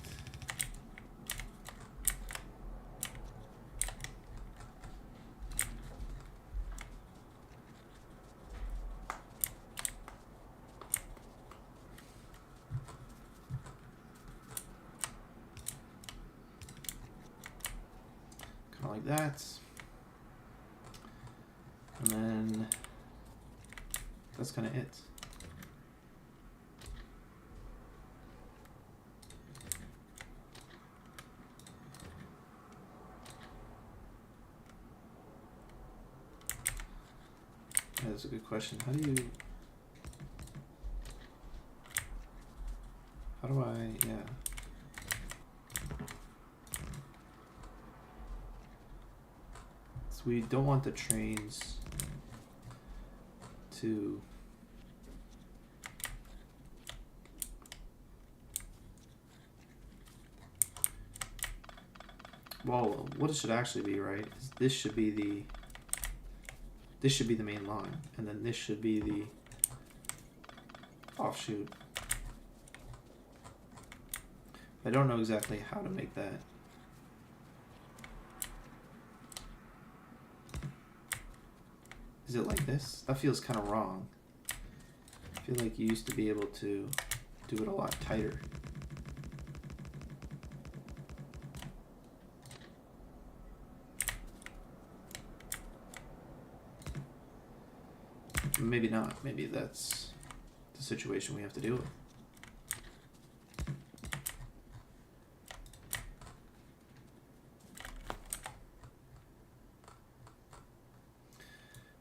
Like that, and then that's kind of it. Yeah, that's a good question. How do I, yeah. We don't want the trains to well, what it should actually be, right, is this should be the main line, and then this should be the offshoot. I don't know exactly how to make that. Is it like this? That feels kind of wrong. I feel like you used to be able to do it a lot tighter. Maybe not. Maybe that's the situation we have to deal with.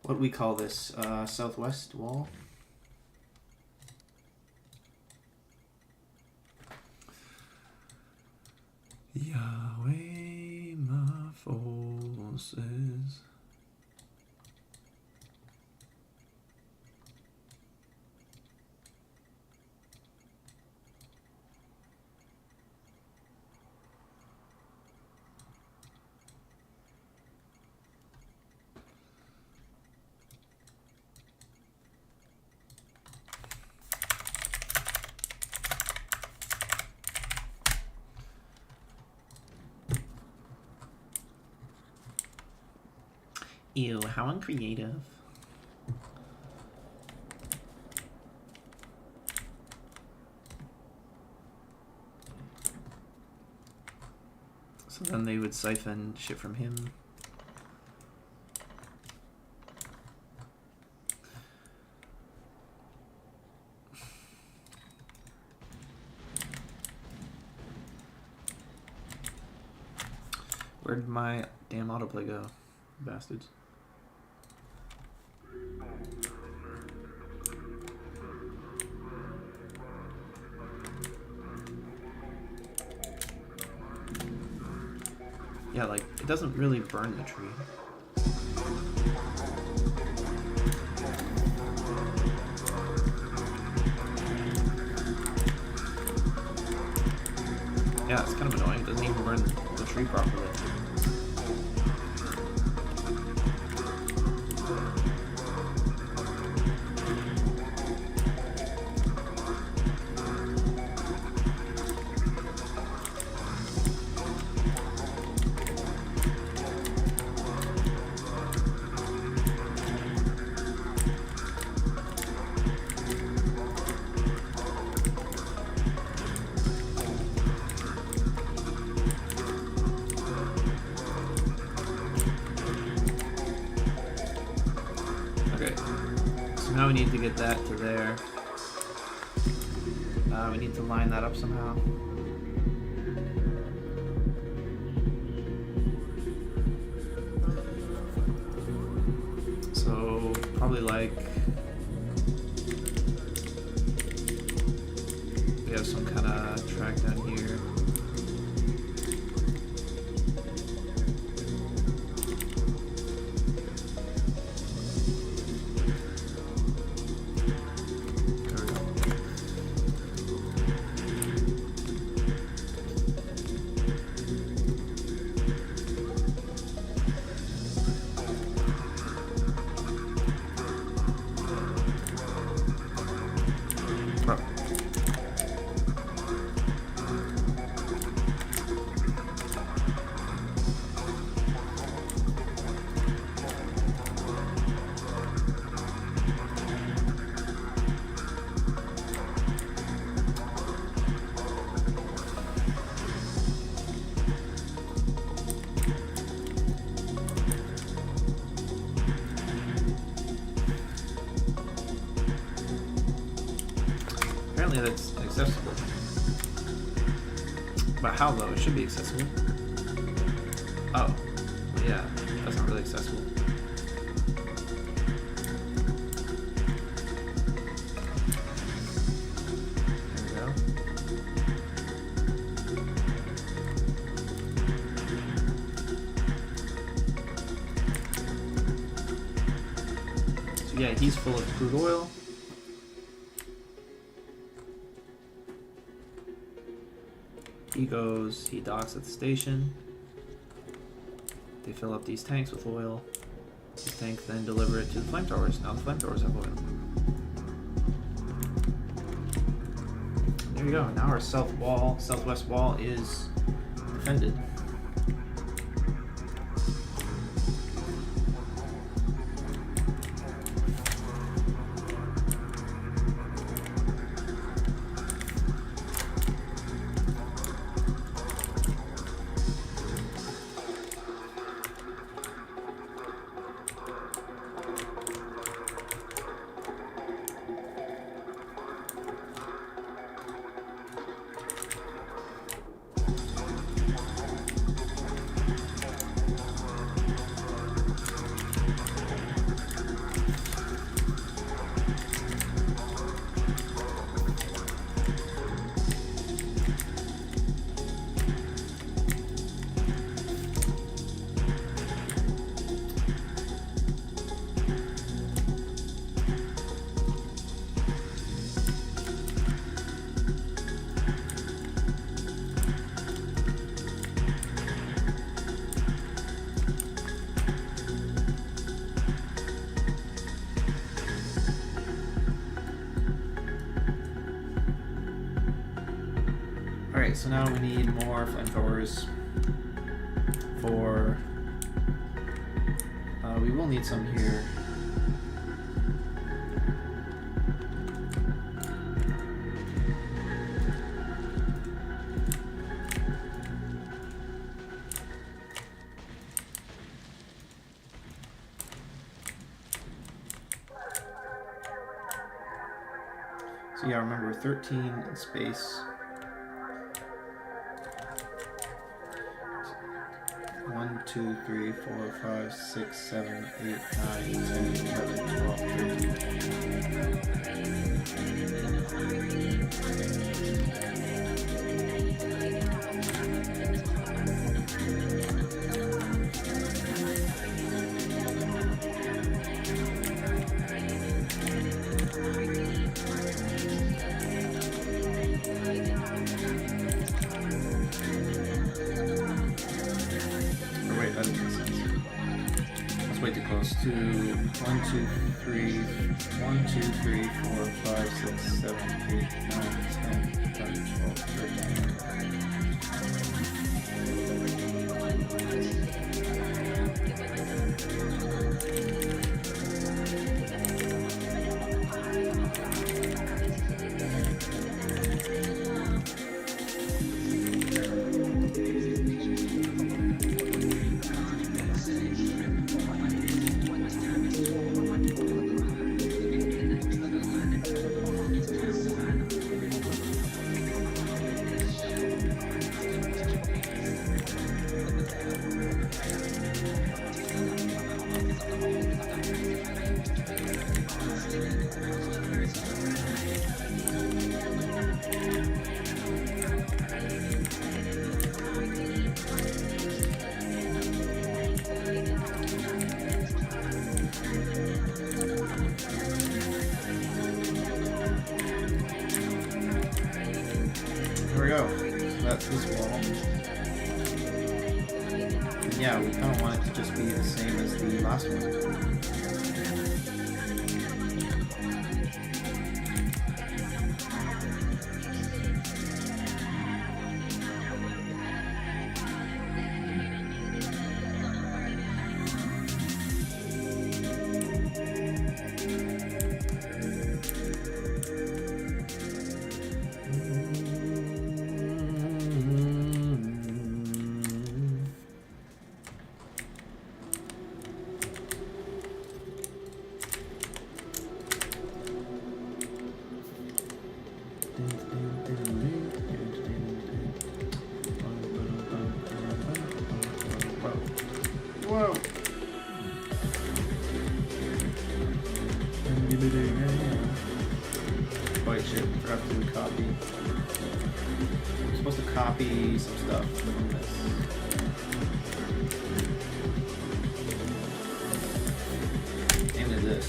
what we call this, southwest wall. Yahweh, my forces. Ew, how uncreative. So then they would siphon shit from him. Where'd my damn autoplay go? Bastards. Yeah, like, it doesn't really burn the tree. Yeah, it's kind of annoying. It doesn't even burn the tree properly. Now we need to get that to there. We need to line that up somehow. So probably like we have some kind of track down here. That's accessible. But how though? It should be accessible. Oh, yeah, that's not really accessible. There we go. So yeah, he's full of crude oil. He docks at the station. They fill up these tanks with oil. The tank then deliver it to the flamethrowers. Now the flamethrowers have oil. There we go. Now our southwest wall is defended. Alright, so now we need more flamethrowers for... we will need some here. So yeah, remember 13 in space. 1, 2, 3, 4, 5, 6, 7, 8, 9, 10, 11, 12, 2, 1, 2, 3, 1, 2, 3, 4, 5, 6, 7, 8, 9, 10, 11, 12, 13. That's this wall. And yeah, we kind of want it to just be the same as the last one. Whoa! Wait, shit, forgot to do copy. I'm supposed to copy some stuff from this. Into this.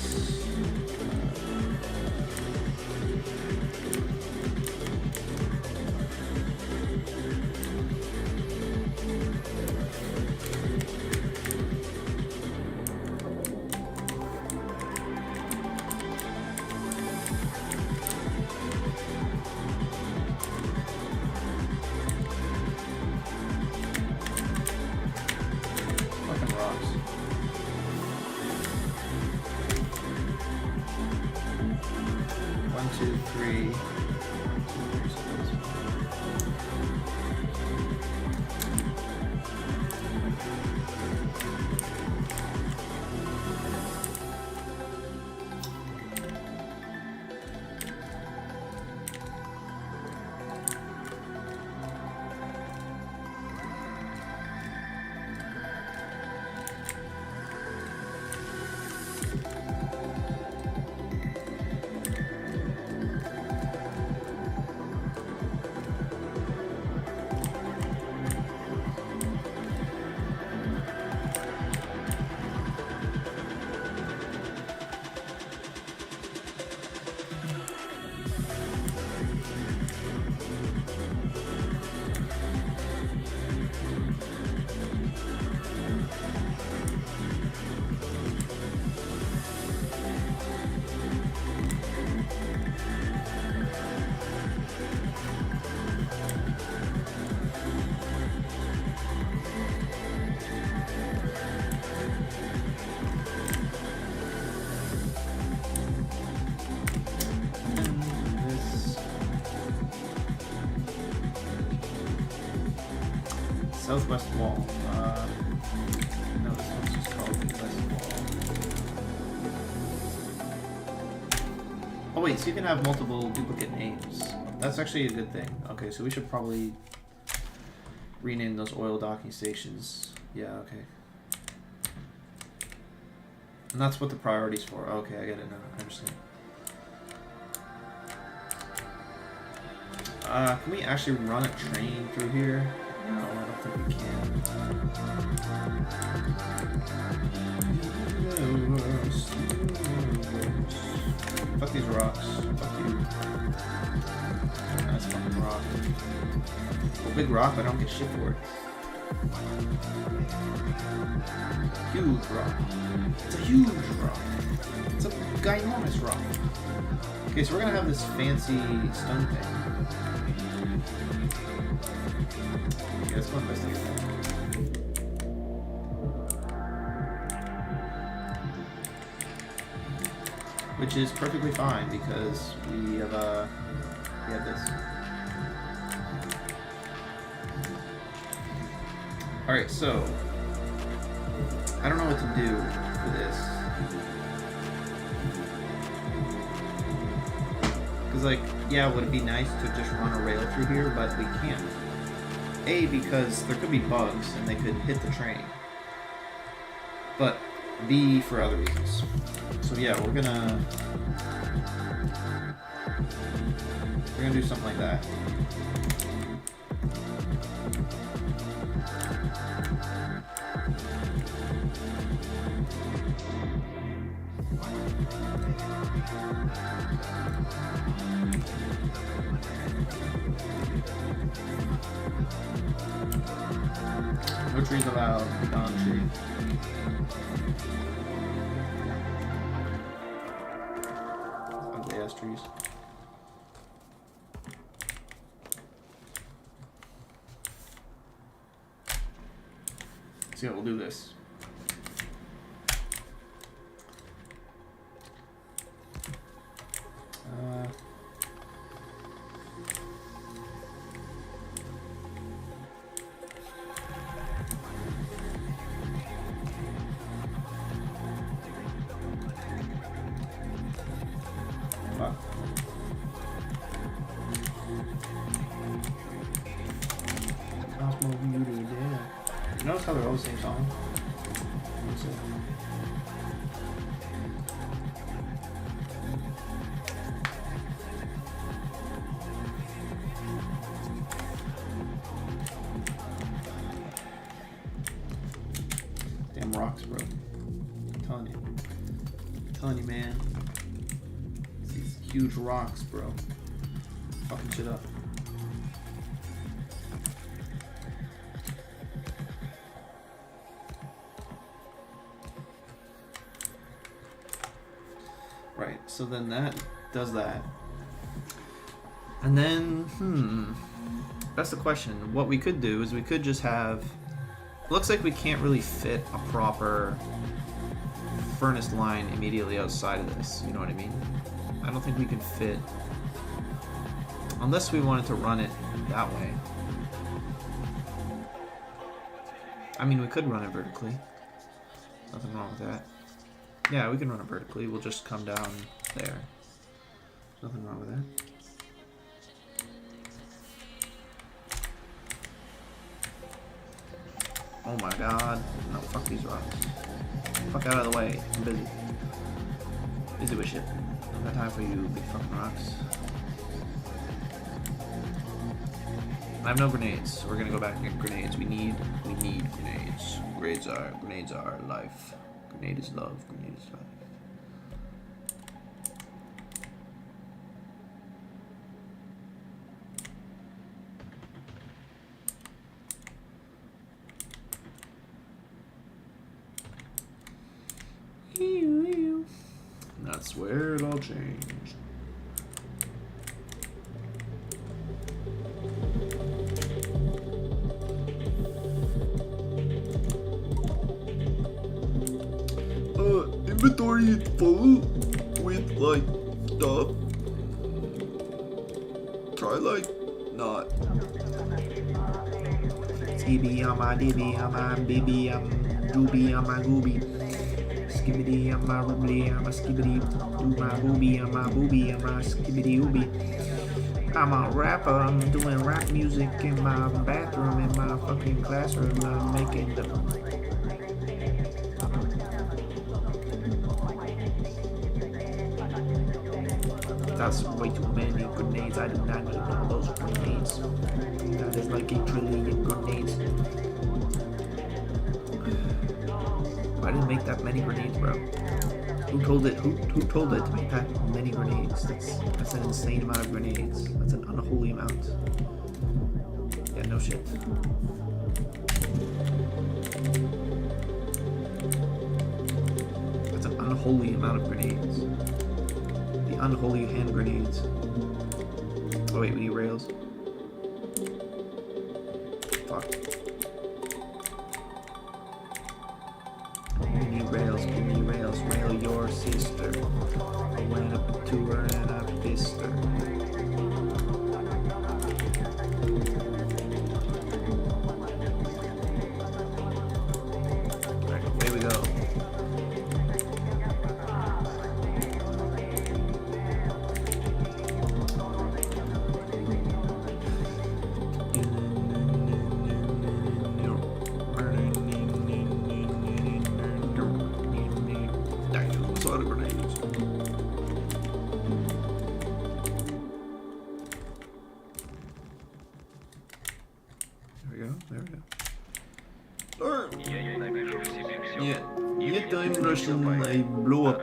Southwest wall. No, this one's just called the west wall. Oh wait, so you can have multiple duplicate names. That's actually a good thing. Okay, so we should probably rename those oil docking stations. Yeah, okay. And that's what the priority's for. Okay, I get it now. I understand. Can we actually run a train through here? No, I don't think we can. Fuck these rocks. Fuck you. Nice fucking rock. A big rock, but I don't get shit for it. Huge rock. It's a huge rock. It's a ginormous rock. Okay, so we're gonna have this fancy stone thing. Okay, let's go investigate that. Which is perfectly fine because we have this. Alright, so I don't know what to do for this. Because, like, yeah, would it be nice to just run a rail through here, but we can't. A, because there could be bugs and they could hit the train. But B, for other reasons. So yeah, we're gonna do something like that. No trees allowed. Gone tree. Ugly ass trees. So yeah, we'll do this. Notice how they're all the same song? Damn rocks, bro. I'm telling you. I'm telling you, man. These huge rocks, bro. Fucking shit up. Right, so then that does that. And then, that's the question. What we could do is we could just have... It looks like we can't really fit a proper furnace line immediately outside of this, you know what I mean? I don't think we can fit... Unless we wanted to run it that way. I mean, we could run it vertically. Nothing wrong with that. Yeah, we can run it vertically. We'll just come down there. Nothing wrong with that. Oh my god. No, fuck these rocks. Fuck out of the way. I'm busy. Busy with shit. Don't got time for you, big fucking rocks. I have no grenades, so we're gonna go back and get grenades. We need grenades. Grenades are life. Grenade is love. Grenade is life. And that's where it all changed. Inventory is full with like stuff. Try like not. skibby on my dibby, on my baby, I'm doobie on my gooby. Skibbity on my rubbly, on my skibbity, do my booby, on my booby, on my skibbity ooby. I'm a rapper, I'm doing rap music in my bathroom, in my fucking classroom, I'm making the... That's way too many grenades, I do not need all those grenades. That is like a trillion grenades. I didn't make that many grenades, bro. Who told it? Who told it to make that many grenades? That's an insane amount of grenades. That's an unholy amount. Yeah, no shit. That's an unholy amount of grenades. The unholy hand grenades. Oh wait, we need rails. Fuck. Give me rails, rail your sister. I went up to her and I pissed her. Alright, away we go. I blow up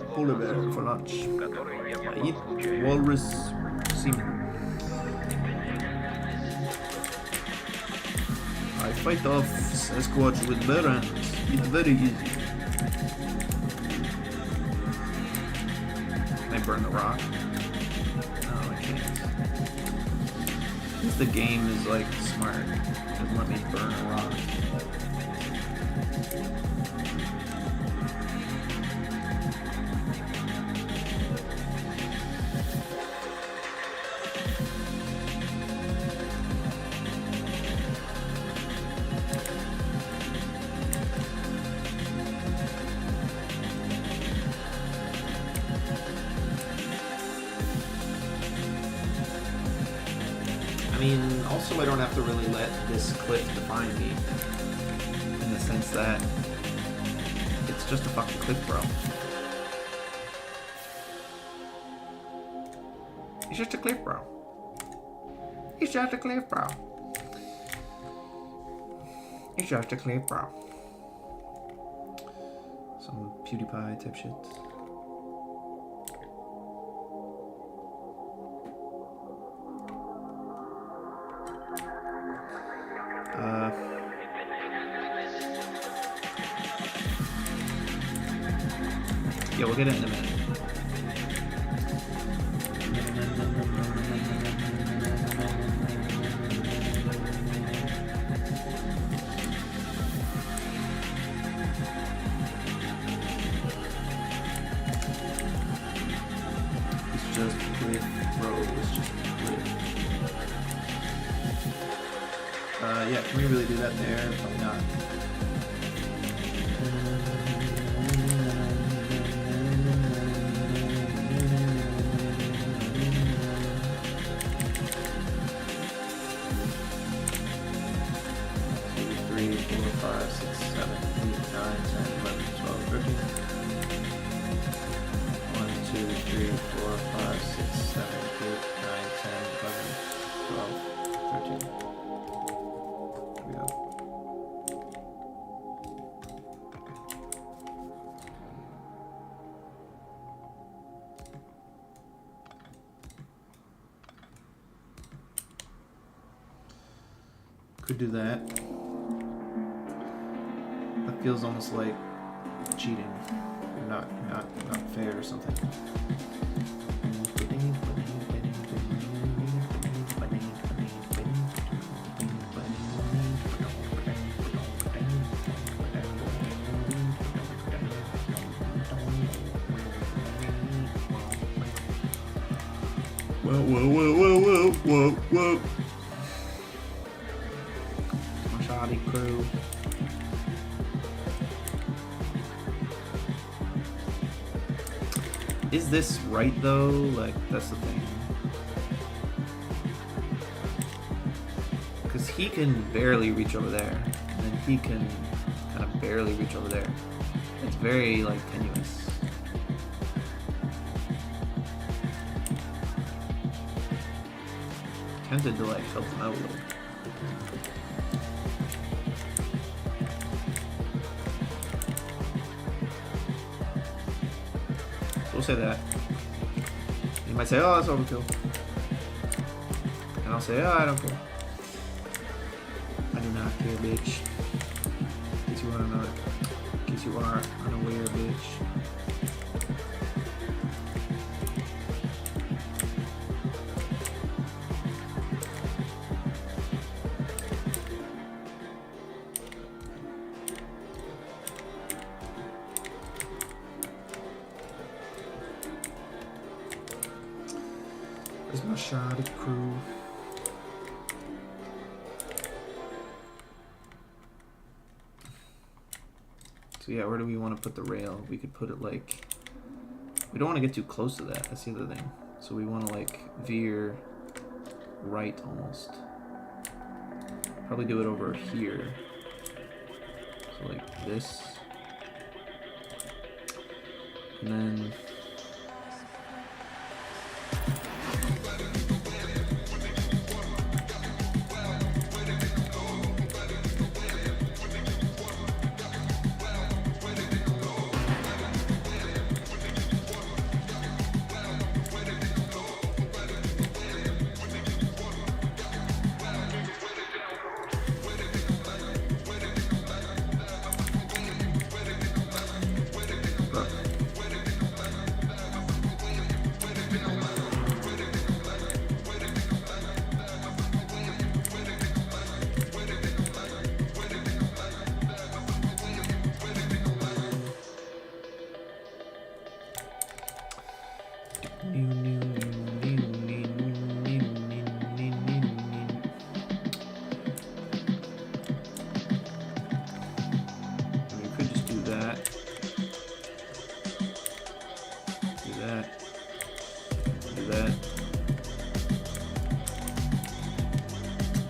polar bear for lunch. I eat walrus semen. I fight off Sasquatch with bare hands. It's very easy. Can I burn the rock? No, I can't. At least the game is like smart. It doesn't let me burn a rock. I mean, also I don't have to really let this cliff define me, in the sense that it's just a fucking cliff, bro. It's just a cliff, bro. It's just a cliff, bro. It's just a cliff, bro. Some PewDiePie type shit. Yeah, we'll get it in a minute. It's just cliff, bro. It's just cliff. Yeah, can we really do that there? Probably not. Could do that. That feels almost like cheating, or not fair or something. Whoa. shoddy crew. Is this right though? Like, that's the thing. Because he can barely reach over there, and he can kind of barely reach over there. It's very, like, tenuous. Tempted to, like, help him out a little. So we'll say that. You might say, oh, that's overkill. And I'll say, oh, I don't care. I do not care, bitch. In case you want to know it. In case you are unaware, bitch. There's my shoddy crew. So yeah, where do we want to put the rail? We could put it like... We don't want to get too close to that. That's the other thing. So we want to like veer right almost. Probably do it over here. So like this. And then...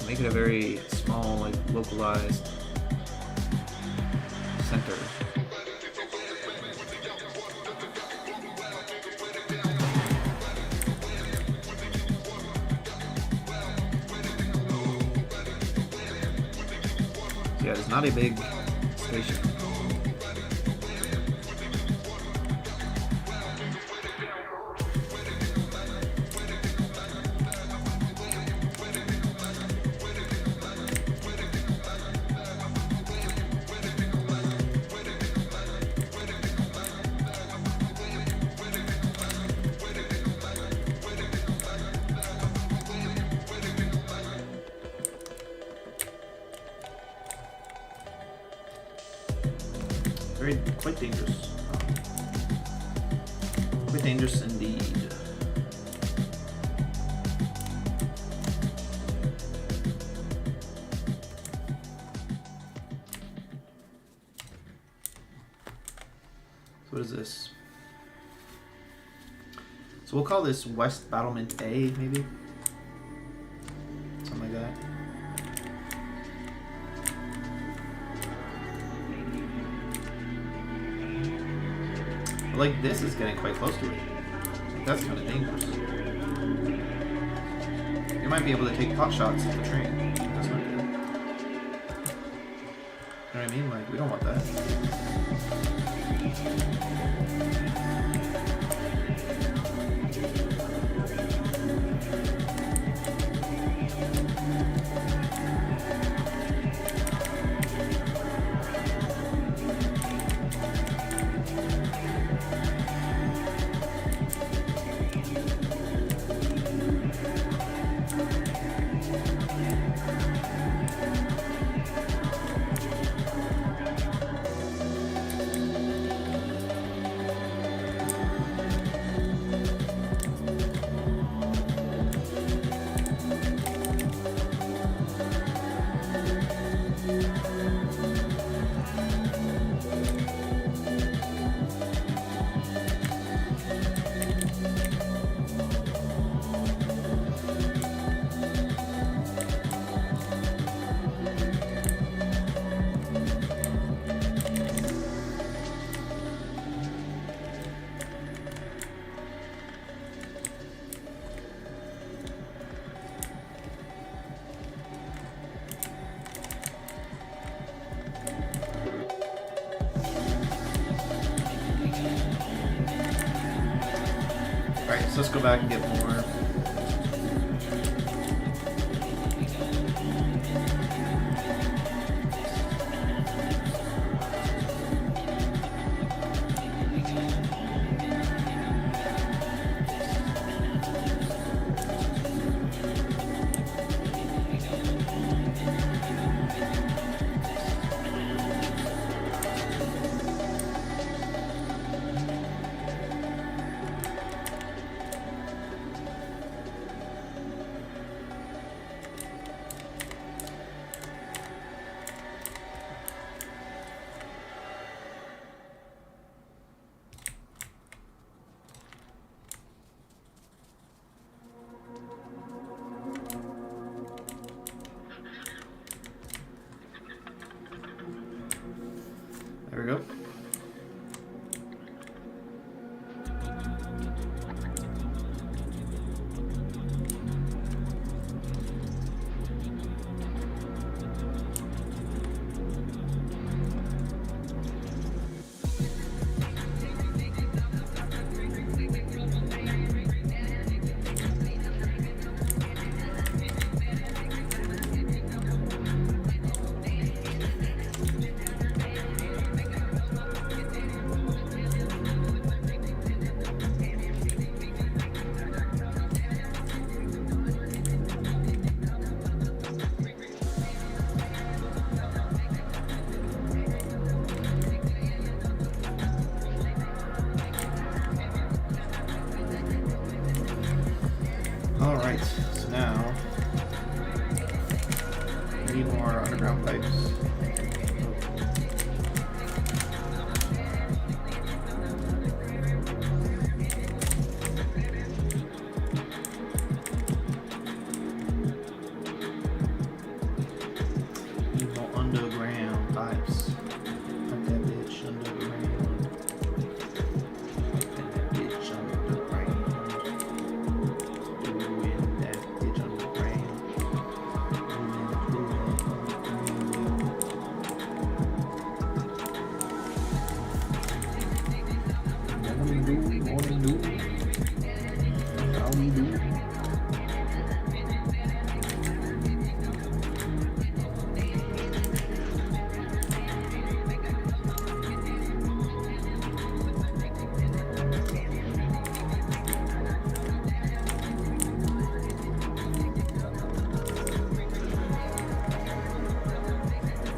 Make it a very small, like, localized center. So yeah, it's not a big station. Quite dangerous. Quite dangerous indeed. So what is this? So we'll call this West Battlement A, maybe? Something like that. Like, this is getting quite close to it. Like, that's kind of dangerous. You might be able to take pot shots at the train. That's not good. You know what I mean? Like, we don't want that. Alright, so let's go back and get more. There we go. Alright, so now we need more underground pipes. Need more underground pipes. Put that bitch underground. Put that bitch underground. Doing that bitch underground. Morning dew. How we do?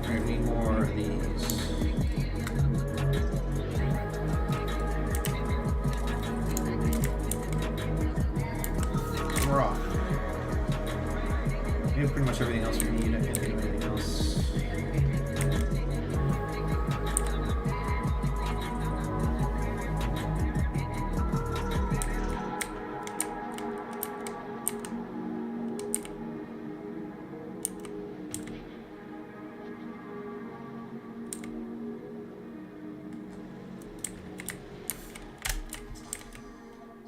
Alright, we need more of these. We're off. We have pretty much everything else we need. I can't think of anything else.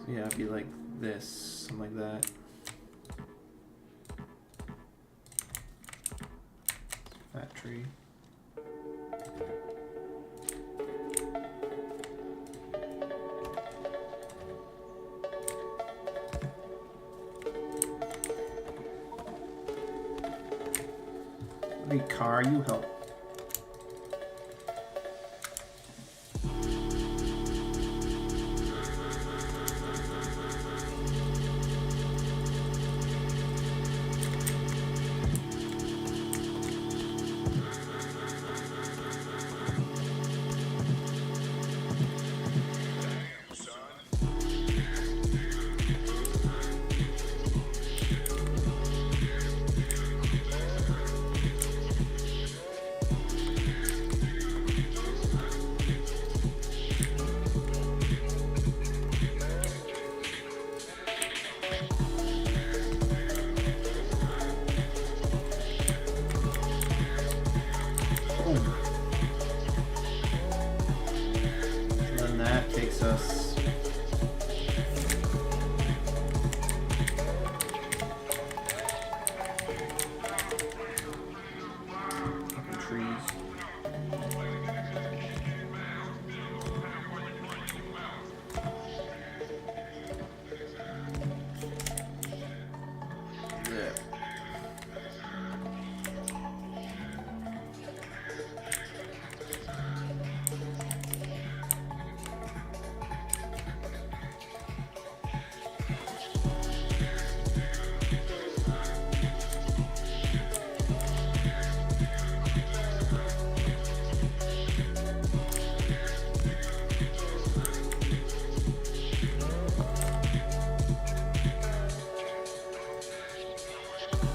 So yeah, it'd be like this, something like that. Factory. Hey, car, you help.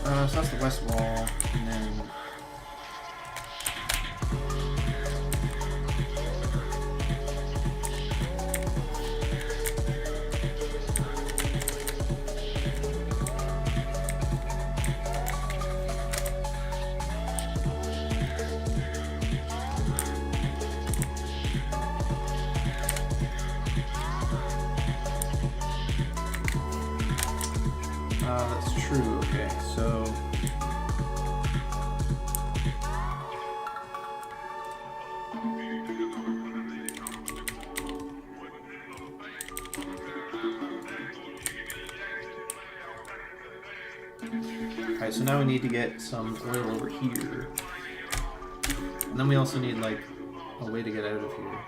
So that's the west wall, and then that's true. Okay, so. Alright, so now we need to get some oil over here. And then we also need, like, a way to get out of here.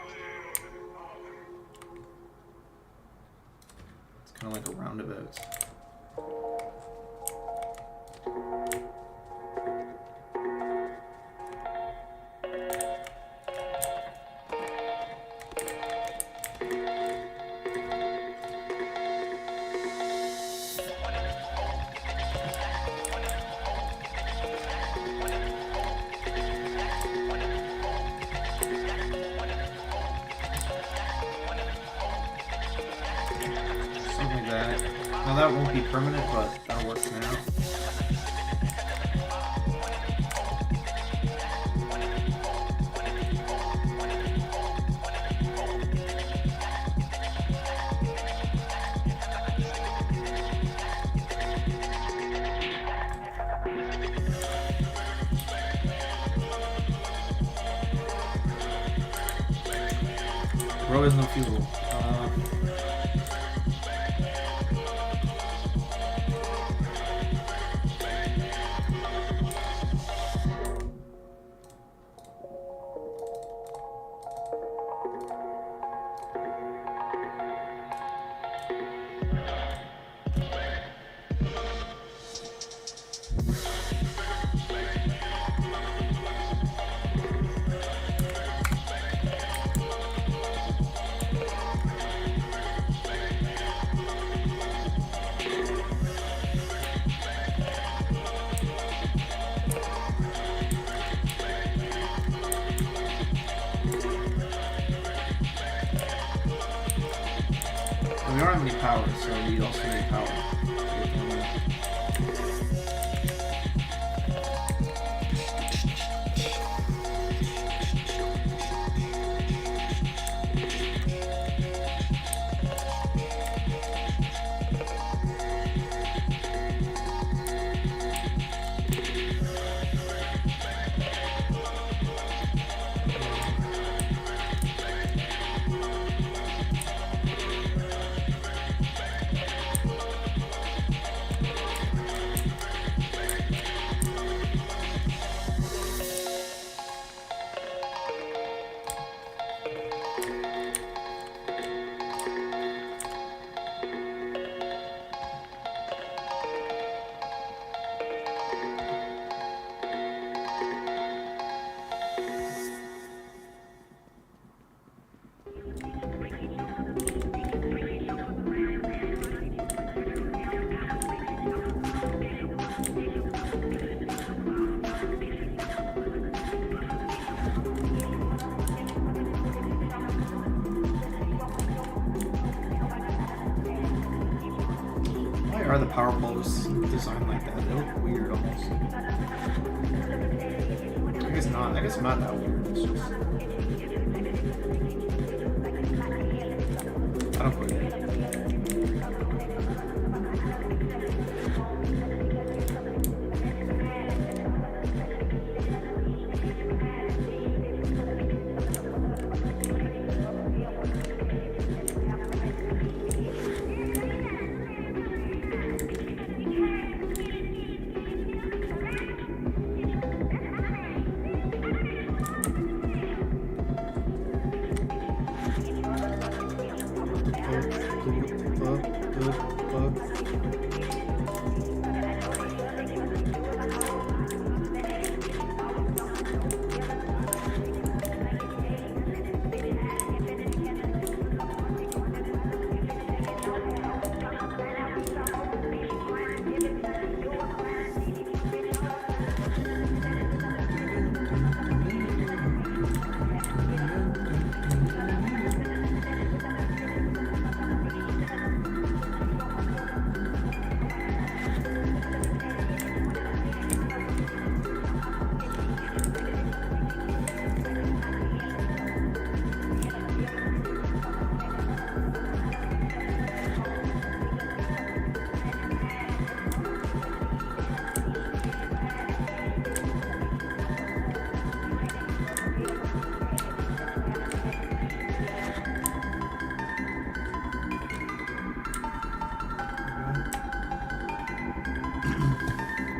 It's kind of like a roundabout. Now that won't be permanent, but that'll work for now. Bro has no fuel. We don't have any power, so we also need power. Are the power poles designed like that? They look weird almost. I guess not. I guess not that weird. It's just I don't put it.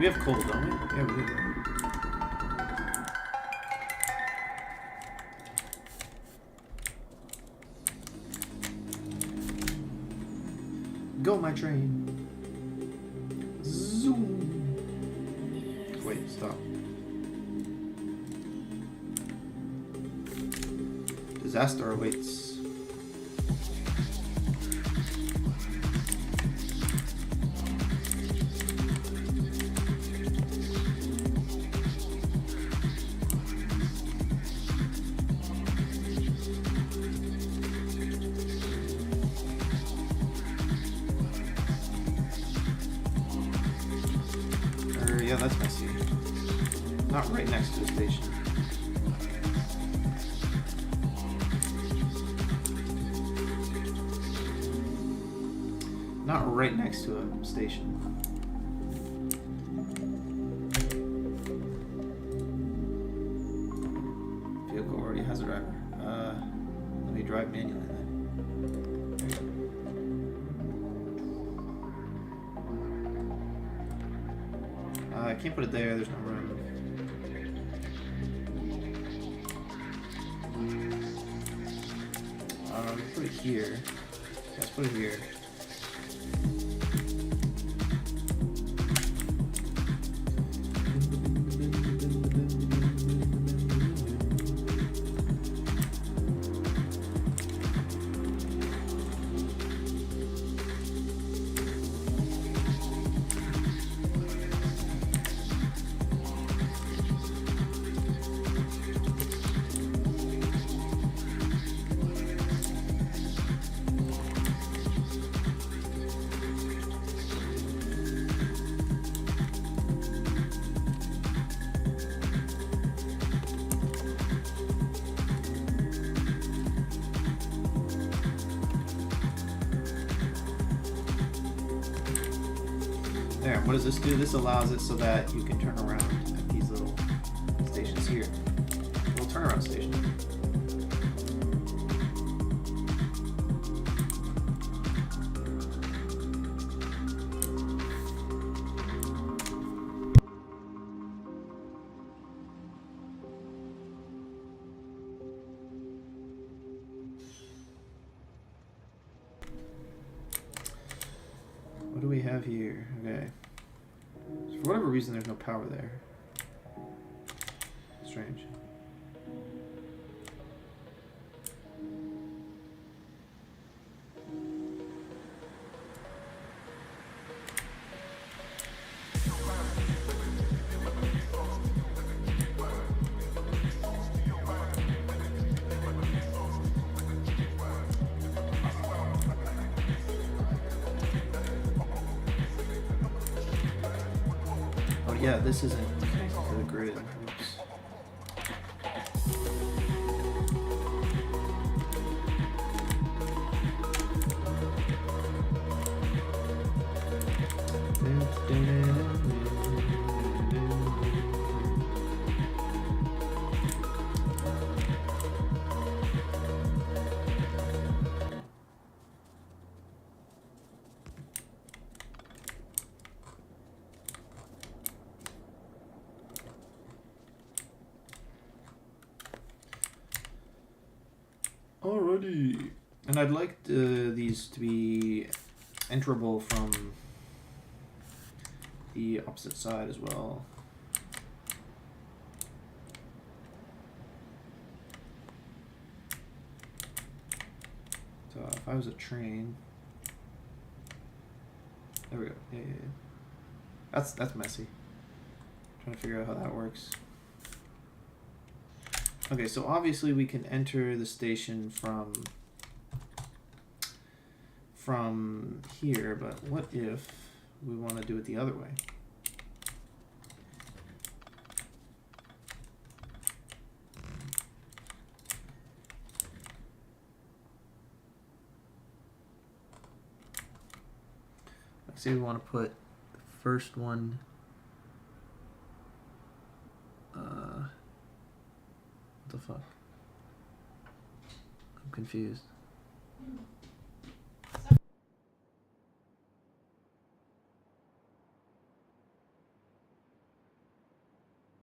We have coal, don't we? Yeah, we do. Go, my train. Zoom. Wait, stop. Disaster awaits. Yeah, that's messy. Not right next to the station. Not right next to a station. Vehicle already has a driver. Let me drive manually then. I can't put it there, there's no room. Put it here. Let's put it here. There, what does this do? This allows it so that you can turn around at these little stations here. Little turnaround station. What do we have here? Okay. So for whatever reason, there's no power there. Strange. Yeah, this isn't connected to the grid. Oops. Alrighty. And I'd like these to be enterable from the opposite side as well. So if I was a train, there we go. Yeah. That's messy. Trying to figure out how that works. Okay, so obviously we can enter the station from here, but what if we want to do it the other way? Let's say we want to put the first one what the fuck? I'm confused.